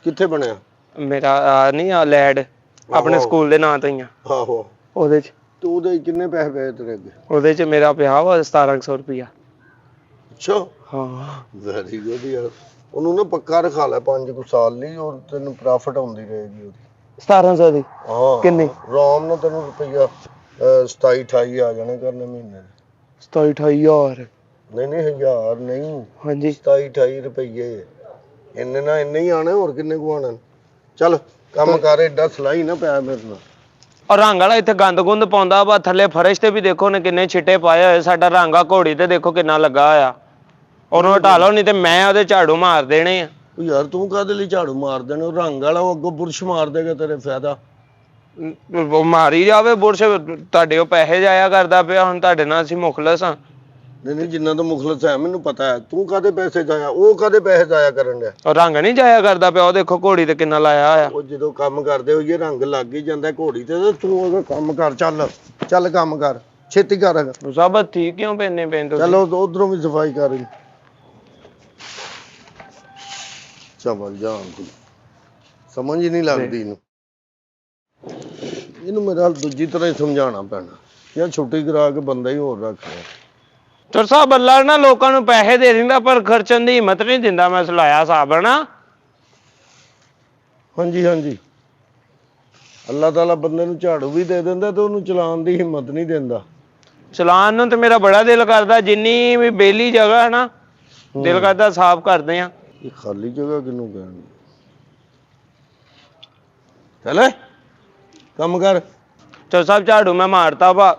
ਕਿੱਥੇ ਬਣਿਆ? ਮੇਰਾ ਨਹੀਂ ਆ ਲੈਡ, ਆਪਣੇ ਸਕੂਲ ਦੇ ਨਾਂ ਤੋਂ ਹੀ ਆ। ਆਹੋ। ਉਹਦੇ 'ਚ। ਤੂੰ ਉਹਦੇ ਕਿੰਨੇ ਪੈਸੇ ਪਏ ਤੇਰੇ ਅੱਗੇ? ਉਹਦੇ 'ਚ ਮੇਰਾ ਪਿਆ ਵਾ 1700 ਰੁਪਇਆ। ਅੱਛਾ। ਹਾਂ ਵੈਰੀ ਗੁੱਡ ਯਾਰ। ਉਹਨੂੰ ਨਾ ਪੱਕਾ ਰਖਾ ਲੈ 5 ਕੁ ਸਾਲ ਲਈ, ਔਰ ਤੈਨੂੰ ਪ੍ਰੋਫਿਟ ਆਉਂਦੀ ਰਹੇਗੀ ਉਹਦੀ। 1700 ਦੀ? ਹਾਂ। ਕਿੰਨੀ? ਆਰਾਮ ਨਾਲ ਤੈਨੂੰ ਰੁਪਈਆ 27-28 ਆ ਜਾਣੇ ਕਰਨੇ ਮਹੀਨੇ ਦੇ। 27-28 ਹਜ਼ਾਰ? ਨਹੀਂ ਹਜ਼ਾਰ ਨਹੀਂ। ਹਾਂਜੀ 27-28 ਰੁਪਈਏ। ਇੰਨੇ ਨਾ ਇੰਨੇ ਹੀ ਆਣੇ, ਹੋਰ ਕਿੰਨੇ ਕੁ ਆਣੇ? ਚੱਲ ਕੰਮ ਕਰ, ਏਡਾ ਸਲਾਈ ਨਾ ਪੈ ਮੇਰੇ ਨਾਲ। ਔਰ ਰੰਗ ਵਾਲਾ ਇੱਥੇ ਗੰਦ ਗੁੰਦ ਪਾਉਂਦਾ ਵਾ, ਥੱਲੇ ਫਰਸ਼ ਤੇ ਵੀ ਦੇਖੋ ਨੇ ਕਿੰਨੇ ਛਿੱਟੇ ਪਾਏ ਹੋਏ। ਸਾਡਾ ਰੰਗਾ ਘੋੜੀ ਤੇ ਦੇਖੋ ਕਿੰਨਾ ਲੱਗਾ ਹੋਇਆ। ਉਹਨੂੰ ਹਟਾ ਲਓ, ਨਹੀਂ ਤੇ ਮੈਂ ਉਹਦੇ ਝਾੜੂ ਮਾਰ ਦੇਣੇ ਆ। ਯਾਰ ਤੂੰ ਕਾਹਦੇ ਲਈ ਝਾੜੂ ਮਾਰ ਦੇਣੇ? ਉਹ ਰੰਗ ਵਾਲਾ, ਉਹ ਅੱਗੋਂ ਬੁਰਸ਼ ਮਾਰ ਦੇਗਾ, ਤੇਰੇ ਫਾਇਦਾ। ਉਹ ਮਾਰੀ ਜਾਵੇ ਬੁਰਸ਼, ਤੁਹਾਡੇ ਉਹ ਪੈਸੇ ਜਾਇਆ ਕਰਦਾ ਪਿਆ। ਹੁਣ ਤੁਹਾਡੇ ਨਾਲ ਅਸੀਂ ਮੁਖਲਸ ਆ। ਨਹੀਂ ਜਿੰਨਾ ਤਾਂ ਮੁਖਲਸ ਹੈ ਮੈਨੂੰ ਪਤਾ ਹੈ, ਤੂੰ ਕਾਹਦੇ ਪੈਸੇ ਜਾਇਆ, ਉਹ ਕਾਹਦੇ ਪੈਸੇ ਜਾਇਆ ਕਰਨ ਡਿਆ? ਉਹ ਰੰਗ ਨਹੀਂ ਜਾਇਆ ਕਰਦਾ ਪਿਆ, ਉਹ ਦੇਖੋ ਘੋੜੀ ਤੇ ਕਿੰਨਾ ਲਾਇਆ ਹੋਇਆ। ਉਹ ਜਦੋਂ ਕੰਮ ਕਰਦੇ ਹੋਈਏ ਰੰਗ ਲੱਗ ਹੀ ਜਾਂਦਾ ਘੋੜੀ ਤੇ ਤੂੰ ਉਹਦਾ ਕੰਮ ਕਰ। ਚੱਲ ਕੰਮ ਕਰ, ਛੇਤੀ ਕਰ। ਸਭ ਠੀਕ ਕਿਉਂ ਪੈਨੇ ਪੈਨ ਤੁਸੀਂ? ਚਲੋ ਉਧਰੋਂ ਵੀ ਸਫਾਈ ਕਰ। ਚਵਲ ਜਾਣ ਦੀ ਸਮਝ ਹੀ ਨਹੀਂ ਲੱਗਦੀ ਇਹਨੂੰ ਮੇਰਾ ਦੂਜੀ ਤਰ੍ਹਾਂ ਹੀ ਸਮਝਾਉਣਾ ਪੈਣਾ, ਯਾਰ ਛੁੱਟੀ ਕਰਾ ਕੇ ਬੰਦਾ ਹੀ ਹੋਰ ਰੱਖ ਲਿਆ। ਚੋਰ ਸਾਹਿਬ ਅੱਲਾ ਨਾ ਲੋਕਾਂ ਨੂੰ ਪੈਸੇ ਦੇ ਦਿੰਦਾ, ਪਰ ਖਰਚਣ ਦੀ ਹਿੰਮਤ ਨਹੀਂ ਦਿੰਦਾ। ਮੈਂ ਸਲਾਇਆ ਸਾਹਿਬ ਨਾ। ਹਾਂਜੀ ਅੱਲਾਹ ਤਾਲਾ ਬੰਦੇ ਨੂੰ ਝਾੜੂ ਵੀ ਦੇ ਦਿੰਦਾ ਤੇ ਉਹਨੂੰ ਚਲਾਉਣ ਦੀ ਹਿੰਮਤ ਨਹੀਂ ਦਿੰਦਾ। ਚਲਾਉਣ ਨੂੰ ਤੇ ਮੇਰਾ ਬੜਾ ਦਿਲ ਕਰਦਾ, ਜਿੰਨੀ ਵੀ ਬੇਲੀ ਜਗ੍ਹਾ ਹੈ ਨਾ, ਦਿਲ ਕਰਦਾ ਸਾਫ਼ ਕਰਦੇ ਆ। ਇਹ ਖਾਲੀ ਜਗ੍ਹਾ ਕਿਹਨੂੰ ਕਹਿਣਗੇ? ਚੱਲ ਕੰਮ ਕਰ। ਚੋਰ ਸਾਹਿਬ ਝਾੜੂ ਮੈਂ ਮਾਰਤਾ ਵਾ,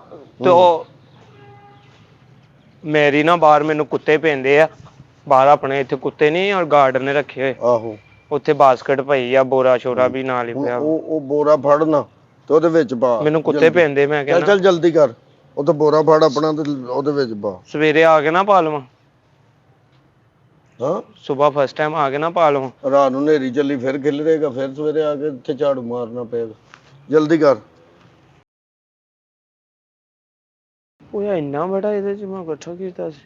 ਤੇ ਉਹ ਮੇਰੀ ਨਾ ਬਾਹਰ ਮੈਨੂੰ ਕੁੱਤੇ ਪੈਂਦੇ ਆ। ਬਾਹਰ ਆਪਣੇ ਇੱਥੇ ਕੁੱਤੇ ਨਹੀਂ, ਔਰ ਗਾਰਡਨ ਨੇ ਰੱਖੇ ਹੋਏ। ਆਹੋ। ਉੱਥੇ ਬਾਸਕਟ ਪਈ ਆ, ਬੋਰਾ ਸ਼ੋਰਾ ਵੀ ਨਾਲ ਹੀ ਪਿਆ। ਉਹ ਬੋਰਾ ਫੜਨਾ ਤੇ ਉਹਦੇ ਵਿੱਚ ਪਾ। ਮੈਨੂੰ ਕੁੱਤੇ ਪੈਂਦੇ, ਮੈਂ ਕਹਿੰਦਾ। ਚੱਲ ਜਲਦੀ ਕਰ, ਉਹ ਤਾਂ ਬੋਰਾ ਫੜ ਆਪਣਾ ਤੇ ਉਹਦੇ ਵਿੱਚ ਪਾ। ਸਵੇਰੇ ਆ ਕੇ ਨਾ ਪਾ ਲਵਾਂ? ਹਾਂ ਸੁਬਾਹ ਫਸਟ ਟਾਈਮ ਆ ਕੇ ਨਾ ਪਾ ਲਵਾਂ? ਰਾਤ ਨੂੰ ਨੇਰੀ ਚੱਲੀ ਫਿਰ ਖਿਲ ਰਹੇਗਾ, ਫਿਰ ਸਵੇਰੇ ਆ ਕੇ ਇੱਥੇ ਝਾੜੂ ਮਾਰਨਾ ਪਏਗਾ। ਜਲਦੀ ਕਰ। ਉਹ ਇੰਨਾ ਬੜਾ ਇਹਦੇ ਚ ਮੈਂ ਇਕੱਠਾ ਕੀਤਾ ਸੀ,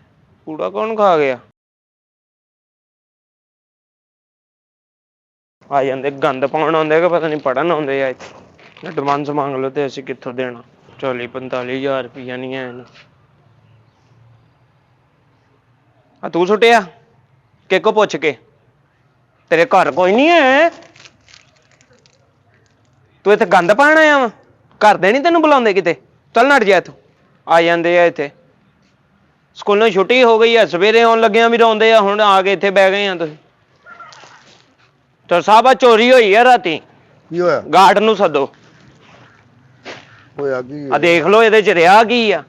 ਕੂੜਾ ਕੌਣ ਖਾ ਗਿਆ? ਆ ਜਾਂਦੇ ਗੰਦ ਪਾਉਣ ਆਉਂਦੇ ਕਿ ਪਤਾ ਨਹੀਂ ਪੜਨ ਆਉਂਦੇ ਆ ਇੱਥੇ। ਐਡਵਾਂਸ ਮੰਗ ਲਓ ਤੇ ਅਸੀਂ ਕਿੱਥੋਂ ਦੇਣਾ। 40-45 ਹਜ਼ਾਰ ਰੁਪਈਆ ਨਹੀਂ ਹੈ ਇਹਨੂੰ। ਆ ਤੂੰ ਸੁੱਟਿਆ ਕਿਹਕੋ ਪੁੱਛ ਕੇ? ਤੇਰੇ ਘਰ ਕੋਈ ਨਹੀਂ ਹੈ? ਤੂੰ ਇੱਥੇ ਗੰਦ ਪਾਣ ਆਇਆ ਵਾ? ਘਰ ਦੇ ਨੀ ਤੈਨੂੰ ਬੁਲਾਉਂਦੇ ਕਿਤੇ? ਚੱਲ ਨੱਠ ਜਾ ਇੱਥੋਂ। ਆ ਜਾਂਦੇ ਆ ਇੱਥੇ। ਸਕੂਲੋਂ ਛੁੱਟੀ ਹੋ ਗਈ ਆ, ਸਵੇਰੇ ਆਉਣ ਲੱਗਿਆ ਵੀ ਰੋਂਦੇ ਆ, ਹੁਣ ਆ ਕੇ ਇੱਥੇ ਬਹਿ ਗਏ ਆ ਤੁਸੀਂ। ਤੇ ਸਾਹਿਬ ਆ ਚੋਰੀ ਹੋਈ ਆ ਰਾਤੀ। ਕੀ ਹੋਇਆ? ਗਾਰਡ ਨੂੰ ਸੱਦੋ। ਹੋਇਆ ਕੀ? ਆ ਦੇਖ ਲਓ ਇਹਦੇ ਚ ਰਿਹਾ ਕੀ ਆ।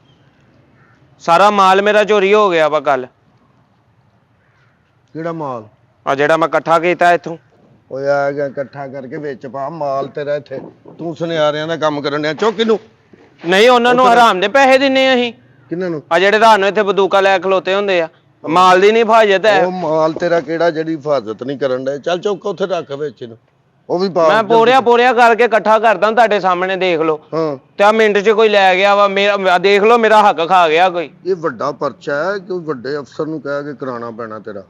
ਸਾਰਾ ਮਾਲ ਮੇਰਾ ਚੋਰੀ ਹੋ ਗਿਆ ਵਾ ਕੱਲ। ਕਿਹੜਾ ਮਾਲ? ਆ ਜਿਹੜਾ ਮੈਂ ਇਕੱਠਾ ਕੀਤਾ ਇੱਥੋਂ। ਓਏ ਆ ਗਿਆ ਇਕੱਠਾ ਕਰਕੇ ਵਿੱਚ ਪਾ ਮਾਲ ਤੇਰਾ ਇੱਥੇ। ਤੂੰ ਸੁਨਿਆਰਿਆਂ ਦਾ ਕੰਮ ਕਰਨ ਡਿਆ। ਚੁੱਕ ਇਹਨੂੰ। ਨਹੀਂ ਉਹਨਾਂ ਨੂੰ ਆਰਾਮ ਦੇ ਪੈਸੇ ਦਿੰਨੇ ਆ ਅਸੀਂ। ਕਿਹਨਾਂ ਨੂੰ? ਆ ਜਿਹੜੇ ਤੁਹਾਨੂੰ ਇੱਥੇ ਬੰਦੂਕਾਂ ਲੈ ਖਲੋਤੇ ਹੁੰਦੇ ਆ। ਮਾਲ ਦੀ ਨਹੀਂ ਹਿਫਾਜ਼ਤ ਹੈ। ਉਹ ਮਾਲ ਤੇਰਾ ਕਿਹੜਾ ਜਿਹੜੀ ਹਿਫਾਜ਼ਤ ਨਹੀਂ ਕਰਨ ਡਿਆ? ਚੱਲ ਚੁੱਕ ਉੱਥੇ ਰੱਖ ਵਿੱਚ ਇਹਨੂੰ। ਉਹ ਵੀ ਪਾ। ਮੈਂ ਪੋਰਿਆ ਕਰਕੇ ਇਕੱਠਾ ਕਰਦਾ ਤੁਹਾਡੇ ਸਾਹਮਣੇ ਦੇਖ ਲਓ। ਹਾਂ ਤੇ ਆ ਮਿੰਟ 'ਚ ਕੋਈ ਲੈ ਗਿਆ ਵਾ ਮੇਰਾ। ਦੇਖ ਲਓ ਮੇਰਾ ਹੱਕ ਖਾ ਗਿਆ ਕੋਈ। ਇਹ ਵੱਡਾ ਪਰਚਾ ਹੈ। ਕੋਈ ਵੱਡੇ ਅਫਸਰ ਨੂੰ ਕਹਿ ਕੇ ਕਰਾਉਣਾ ਪੈਣਾ ਤੇਰਾ।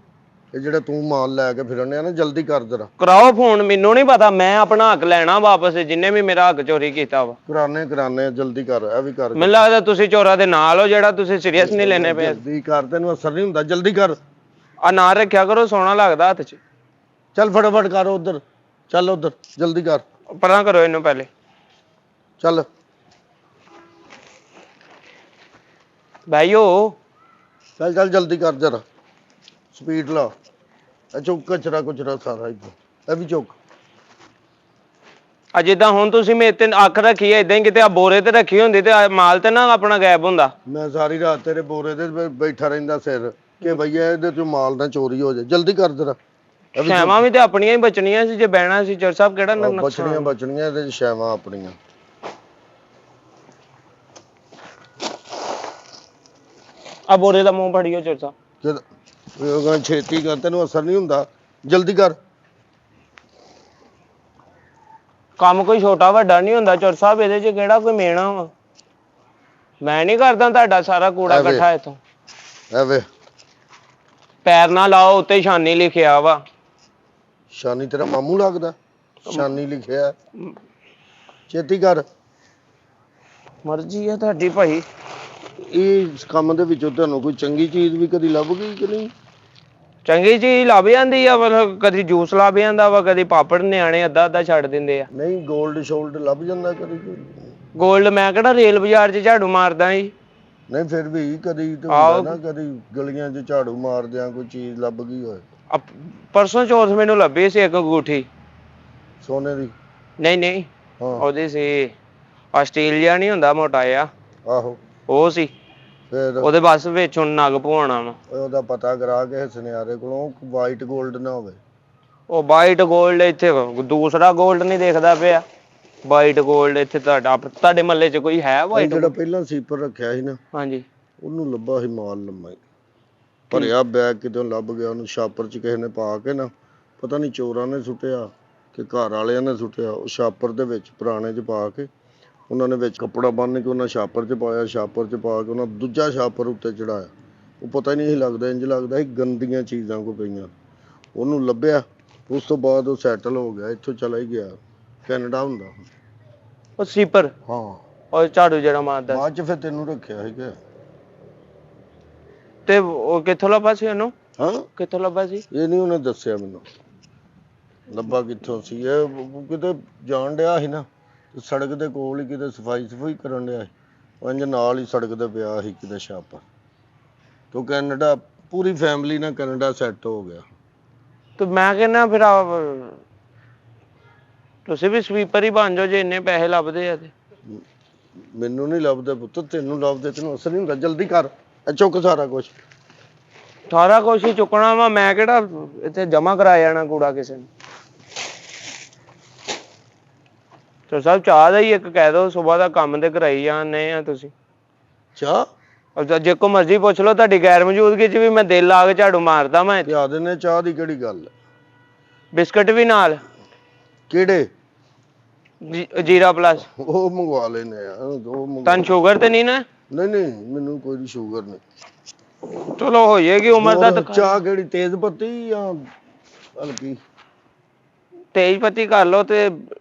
ਇਹ ਜਿਹੜਾ ਤੂੰ ਮਾਲ ਲੈ ਕੇ ਫਿਰਨ ਡਿਆ ਨਾ, ਜਲਦੀ ਕਰ ਜਰਾ। ਕਰਾਓ ਫੋਨ। ਮੈਨੂੰ ਨਹੀਂ ਪਤਾ, ਮੈਂ ਆਪਣਾ ਹੱਕ ਲੈਣਾ ਵਾਪਸ, ਜਿੰਨੇ ਵੀ ਮੇਰਾ ਹੱਕ ਚੋਰੀ ਕੀਤਾ ਵਾ। ਕਰਾਨੇ ਜਲਦੀ ਕਰ। ਇਹ ਵੀ ਕਰ। ਮੈਨੂੰ ਲੱਗਦਾ ਤੁਸੀਂ ਚੋਰਾਂ ਦੇ ਨਾਲ ਹੋ, ਜਿਹੜਾ ਤੁਸੀਂ ਸੀਰੀਅਸ ਨਹੀਂ ਲੈਣੇ ਪਏ। ਜਲਦੀ ਕਰ, ਤੈਨੂੰ ਅਸਰ ਨਹੀਂ ਹੁੰਦਾ। ਜਲਦੀ ਕਰ। ਆ ਨਾ ਰੱਖਿਆ ਕਰੋ, ਸੋਹਣਾ ਲੱਗਦਾ ਹੱਥ 'ਚ। ਚੱਲ ਫਟਾਫਟ ਕਰ ਉਧਰ। ਚੱਲ ਉਧਰ ਜਲਦੀ ਕਰ। ਪਰਾਂ ਕਰੋ ਇਹਨੂੰ ਪਹਿਲੇ। ਚੱਲ ਭਾਈਓ ਚੱਲ ਜਲਦੀ ਕਰ ਜਰਾ। ਸਪੀਡ ਲਾ। ਇਹ ਚੁੱਕ ਕਚਰਾ ਸਾਰਾ ਇੱਧਰ। ਇਹ ਵੀ ਚੁੱਕ। ਆ ਜਿੱਦਾਂ ਹੁਣ ਤੁਸੀਂ ਮੇਰੇ ਤੇ ਅੱਖ ਰੱਖੀ ਹੈ, ਇਦਾਂ ਹੀ ਕਿਤੇ ਆ ਬੋਰੇ ਤੇ ਰੱਖੀ ਹੁੰਦੀ ਤੇ ਮਾਲ ਤੇ ਨਾ ਆਪਣਾ ਗਾਇਬ ਹੁੰਦਾ। ਮੈਂ ਸਾਰੀ ਰਾਤ ਤੇਰੇ ਬੋਰੇ ਤੇ ਬੈਠਾ ਰਹਿੰਦਾ ਸਿਰ ਕਿ ਭਈਆ ਇਹਦੇ ਚੋਂ ਮਾਲ ਨਾ ਚੋਰੀ ਹੋ ਜਾਏ। ਜਲਦੀ ਕਰ ਜਰਾ। ਸ਼ੈਵਾਂ ਵੀ ਤੇ ਆਪਣੀਆਂ ਹੀ ਬਚਣੀਆਂ ਸੀ ਜੇ ਬਹਿਣਾ ਸੀ। ਚੋਰ ਸਾਹਿਬ ਕਿਹੜਾ ਬਚਣੀਆਂ ਇਹਦੇ ਚ ਸ਼ੈਵਾਂ ਆਪਣੀਆਂ। ਆ ਬੋਰੇ ਦਾ ਮੂੰਹ ਫੜੀਓ ਚੋਰ ਸਾਹਿਬ। ਛੇਤੀ ਕਰ, ਤੈਨੂੰ ਅਸਰ ਨਹੀਂ ਹੁੰਦਾ। ਜਲਦੀ ਕਰ। ਕੰਮ ਕੋਈ ਛੋਟਾ ਵੱਡਾ ਨਹੀਂ ਹੁੰਦਾ ਚੋਰ ਸਾਹਿਬ, ਇਹਦੇ 'ਚ ਕਿਹੜਾ ਕੋਈ ਮੇਣਾ ਵਾ। ਮੈਂ ਨਹੀਂ ਕਰਦਾ ਤੁਹਾਡਾ ਸਾਰਾ ਕੂੜਾ ਇਕੱਠਾ ਇੱਥੋਂ। ਐਵੇਂ ਪੈਰ ਨਾ ਲਾਓ, ਉੱਤੇ ਸ਼ਾਨੀ ਲਿਖਿਆ ਵਾ। ਸ਼ਾਨੀ ਤੇਰਾ ਮਾਮੂ ਲੱਗਦਾ? ਸ਼ਾਨੀ ਲਿਖਿਆ। ਛੇਤੀ ਕਰ। ਮਰਜ਼ੀ ਆ ਤੁਹਾਡੀ ਭਾਈ। ਇਸ ਕੰਮ ਦੇ ਵਿੱਚੋਂ ਤੁਹਾਨੂੰ ਕੋਈ ਚੰਗੀ ਚੀਜ਼ ਵੀ ਕਦੀ ਲੱਭ ਗਈ ਕਿ ਨਹੀਂ? ਚੰਗੀ ਚੀਜ਼ ਲੱਭ ਜਾਂਦੀ ਆ, ਮਤਲਬ ਕਦੀ ਜੂਸ ਲੱਭ ਜਾਂਦਾ ਵਾ, ਕਦੀ ਪਾਪੜ ਨਿਆਣੇ ਅੱਧਾ ਛੱਡ ਦਿੰਦੇ ਆ। ਨਹੀਂ ਗੋਲਡ ਸ਼ੋਲਡ ਲੱਭ ਜਾਂਦਾ ਕਦੀ? ਗੋਲਡ ਮੈਂ ਕਿਹੜਾ ਰੇਲ ਬਾਜ਼ਾਰ 'ਚ ਝਾੜੂ ਮਾਰਦਾ ਜੀ। ਨਹੀਂ ਫਿਰ ਵੀ ਕਦੀ ਤਾਂ ਹੁੰਦਾ ਨਾ, ਕਦੀ ਗਲੀਆਂ 'ਚ ਝਾੜੂ ਮਾਰਦਿਆਂ ਕੋਈ ਚੀਜ਼ ਲੱਭ ਗਈ ਹੋਏ। ਪਰਸੋਂ ਚੌਥ ਮੈਨੂੰ ਲੱਭੀ ਸੀ ਇੱਕ ਅੰਗੂਠੀ। ਸੋਨੇ ਦੀ? ਨਹੀਂ ਉਹਦੀ ਸੀ। ਆ ਸਟੀਲ ਜਿਹਾ ਨਹੀਂ ਹੁੰਦਾ ਮੋਟਾ ਜਿਹਾ। ਆਹੋ ਉਹ ਸੀ। ਫਿਰ ਉਹਦੇ ਬਸ ਵਿੱਚ ਹੁਣ ਨਗ ਪਵਾਉਣਾ ਵਾ। ਉਹਦਾ ਪਤਾ ਕਰਾ ਕੇ ਸੁਨਿਆਰੇ ਕੋਲੋਂ ਵਾਈਟ ਗੋਲਡ ਨਾ ਹੋਵੇ। ਉਹ ਵਾਈਟ ਗੋਲਡ ਇੱਥੇ ਦੂਸਰਾ ਗੋਲਡ ਨਹੀਂ ਦੇਖਦਾ ਪਿਆ। ਵਾਈਟ ਗੋਲਡ ਇੱਥੇ ਤੁਹਾਡੇ ਮਹੱਲੇ 'ਚ ਕੋਈ ਹੈ ਵਾਈਟ? ਜਿਹੜਾ ਪਹਿਲਾਂ ਸੀਪਰ ਰੱਖਿਆ ਸੀ ਨਾ, ਹਾਂਜੀ, ਉਹਨੂੰ ਲੱਭਾ ਸੀ ਮਾਲ ਲੰਮਾ ਹੀ ਭਰਿਆ ਬੈਗ, ਕਿਤੇ ਲੱਭ ਗਿਆ। ਉਹਨੂੰ ਛਾਪਰ 'ਚ ਕਿਸੇ ਨੇ ਪਾ ਕੇ ਨਾ, ਪਤਾ ਨਹੀਂ ਚੋਰਾਂ ਨੇ ਸੁੱਟਿਆ ਕਿ ਘਰ ਵਾਲਿਆਂ ਨੇ ਸੁੱਟਿਆ। ਉਹ ਛਾਪਰ ਦੇ ਵਿੱਚ ਪੁਰਾਣੇ 'ਚ ਪਾ ਕੇ ਉਹਨਾਂ ਨੇ ਵਿੱਚ ਕੱਪੜਾ ਬੰਨ੍ਹ ਕੇ ਉਹਨਾਂ ਛਾਪਰ 'ਚ ਪਾਇਆ। ਛਾਪਰ 'ਚ ਪਾ ਕੇ ਉਹਨਾਂ ਦੂਜਾ ਛਾਪਰ ਉੱਤੇ ਚੜਾਇਆ। ਉਹ ਪਤਾ ਹੀ ਨਹੀਂ ਸੀ ਲੱਗਦਾ, ਇੰਝ ਲੱਗਦਾ ਸੀ ਗੰਦੀਆਂ ਚੀਜ਼ਾਂ ਕੋ ਪਈਆਂ। ਉਹਨੂੰ ਲੱਭਿਆ। ਉਸ ਤੋਂ ਬਾਅਦ ਉਹ ਸੈਟਲ ਹੋ ਗਿਆ, ਇੱਥੋਂ ਚਲਾ ਹੀ ਗਿਆ। ਕੈਨੇਡਾ ਹੁੰਦਾ ਉਹ ਸੀਪਰ। ਹਾਂ, ਉਹ ਝਾੜੂ ਜਿਹੜਾ ਮਾਰਦਾ। ਬਾਅਦ 'ਚ ਫਿਰ ਤੈਨੂੰ ਰੱਖਿਆ ਸੀ ਕਿ? ਤੇ ਉਹ ਕਿੱਥੋਂ ਲੱਭਾ ਸੀ ਉਹਨੂੰ? ਹਾਂ, ਕਿੱਥੋਂ ਲੱਭਾ ਸੀ? ਇਹ ਨਹੀਂ ਉਹਨੇ ਦੱਸਿਆ ਮੈਨੂੰ ਲੱਭਾ ਕਿੱਥੋਂ ਸੀ। ਇਹ ਕਿਤੇ ਜਾਣ ਡਿਆ ਸੀ ਨਾ, ਸੜਕ ਦੇ ਕੋਲ ਹੀ ਕਿਤੇ ਸਫਾਈ ਕਰਨ ਡਿਆ ਸੀ। ਇੰਝ ਨਾਲ ਹੀ ਸੜਕ ਤੇ ਪਿਆ ਸੀ ਕਿਤੇ ਛਾਪਾ। ਤੇ ਕੈਨੇਡਾ ਪੂਰੀ ਫੈਮਿਲੀ ਨਾਲ ਕੈਨੇਡਾ ਸੈੱਟ ਹੋ ਗਿਆ। ਤੇ ਮੈਂ ਕਹਿੰਦਾ ਫਿਰ ਤੁਸੀਂ ਵੀ ਸਵੀਪਰ ਹੀ ਬਣ ਜਾਓ ਜੇ ਇੰਨੇ ਪੈਸੇ ਲੱਭਦੇ ਆ ਤੇ। ਮੈਨੂੰ ਨਹੀਂ ਲੱਭਦੇ ਪੁੱਤ, ਤੈਨੂੰ ਲੱਭਦੇ। ਤੈਨੂੰ ਅਸਰ ਨਹੀਂ ਹੁੰਦਾ। ਜਲਦੀ ਕਰ। ਚੁੱਕ ਸਾਰਾ ਕੁਛ। ਸਾਰਾ ਕੁਛ ਹੀ ਚੁੱਕਣਾ ਵਾ। ਮੈਂ ਕਿਹੜਾ ਇੱਥੇ ਜਮਾ ਕਰਾ ਜਾਣਾ ਕੂੜਾ ਕਿਸੇ ਨੂੰ। ਚੋਰ ਸਾਹਿਬ ਚਾਹ ਦਾ ਹੀ ਇੱਕ ਕਹਿ ਦੋ, ਸੁਬਾਹ ਦਾ ਕੰਮ ਤੇ ਕਰਾਈ ਜਾਂਦੇ ਆ ਤੁਸੀਂ। ਚਾਹ? ਜੇ ਕੋ ਮਰਜ਼ੀ ਪੁੱਛ ਲਓ, ਤੁਹਾਡੀ ਗੈਰ ਮੌਜੂਦਗੀ 'ਚ ਵੀ ਮੈਂ ਦਿਲ ਲਾ ਕੇ ਝਾੜੂ ਮਾਰਦਾ। ਮੈਂ ਪਿਆ ਦਿੰਦੇ। ਚਾਹ ਦੀ ਕਿਹੜੀ ਗੱਲ? ਬਿਸਕਟ ਵੀ ਨਾਲ। ਕਿਹੜੇ? ਜੀਰਾ ਪਲੱਸ। ਉਹ ਮੰਗਵਾ ਲੈਨੇ ਆ। ਤੁਹਾਨੂੰ ਸ਼ੂਗਰ ਤੇ ਨਹੀਂ ਨਾ? ਨਹੀਂ ਮੈਨੂੰ ਕੋਈ ਸ਼ੂਗਰ ਨਹੀਂ। ਚਲੋ ਹੋ ਜਾਏਗੀ ਉਮਰ ਦਾ। ਚਾਹ ਕਿਹੜੀ, ਤੇਜ਼ ਪੱਤੀ ਜਾਂ ਹਲਕੀ? ਤੇਜ ਪੱਤੀ ਕਰ ਲਓ ਤੇ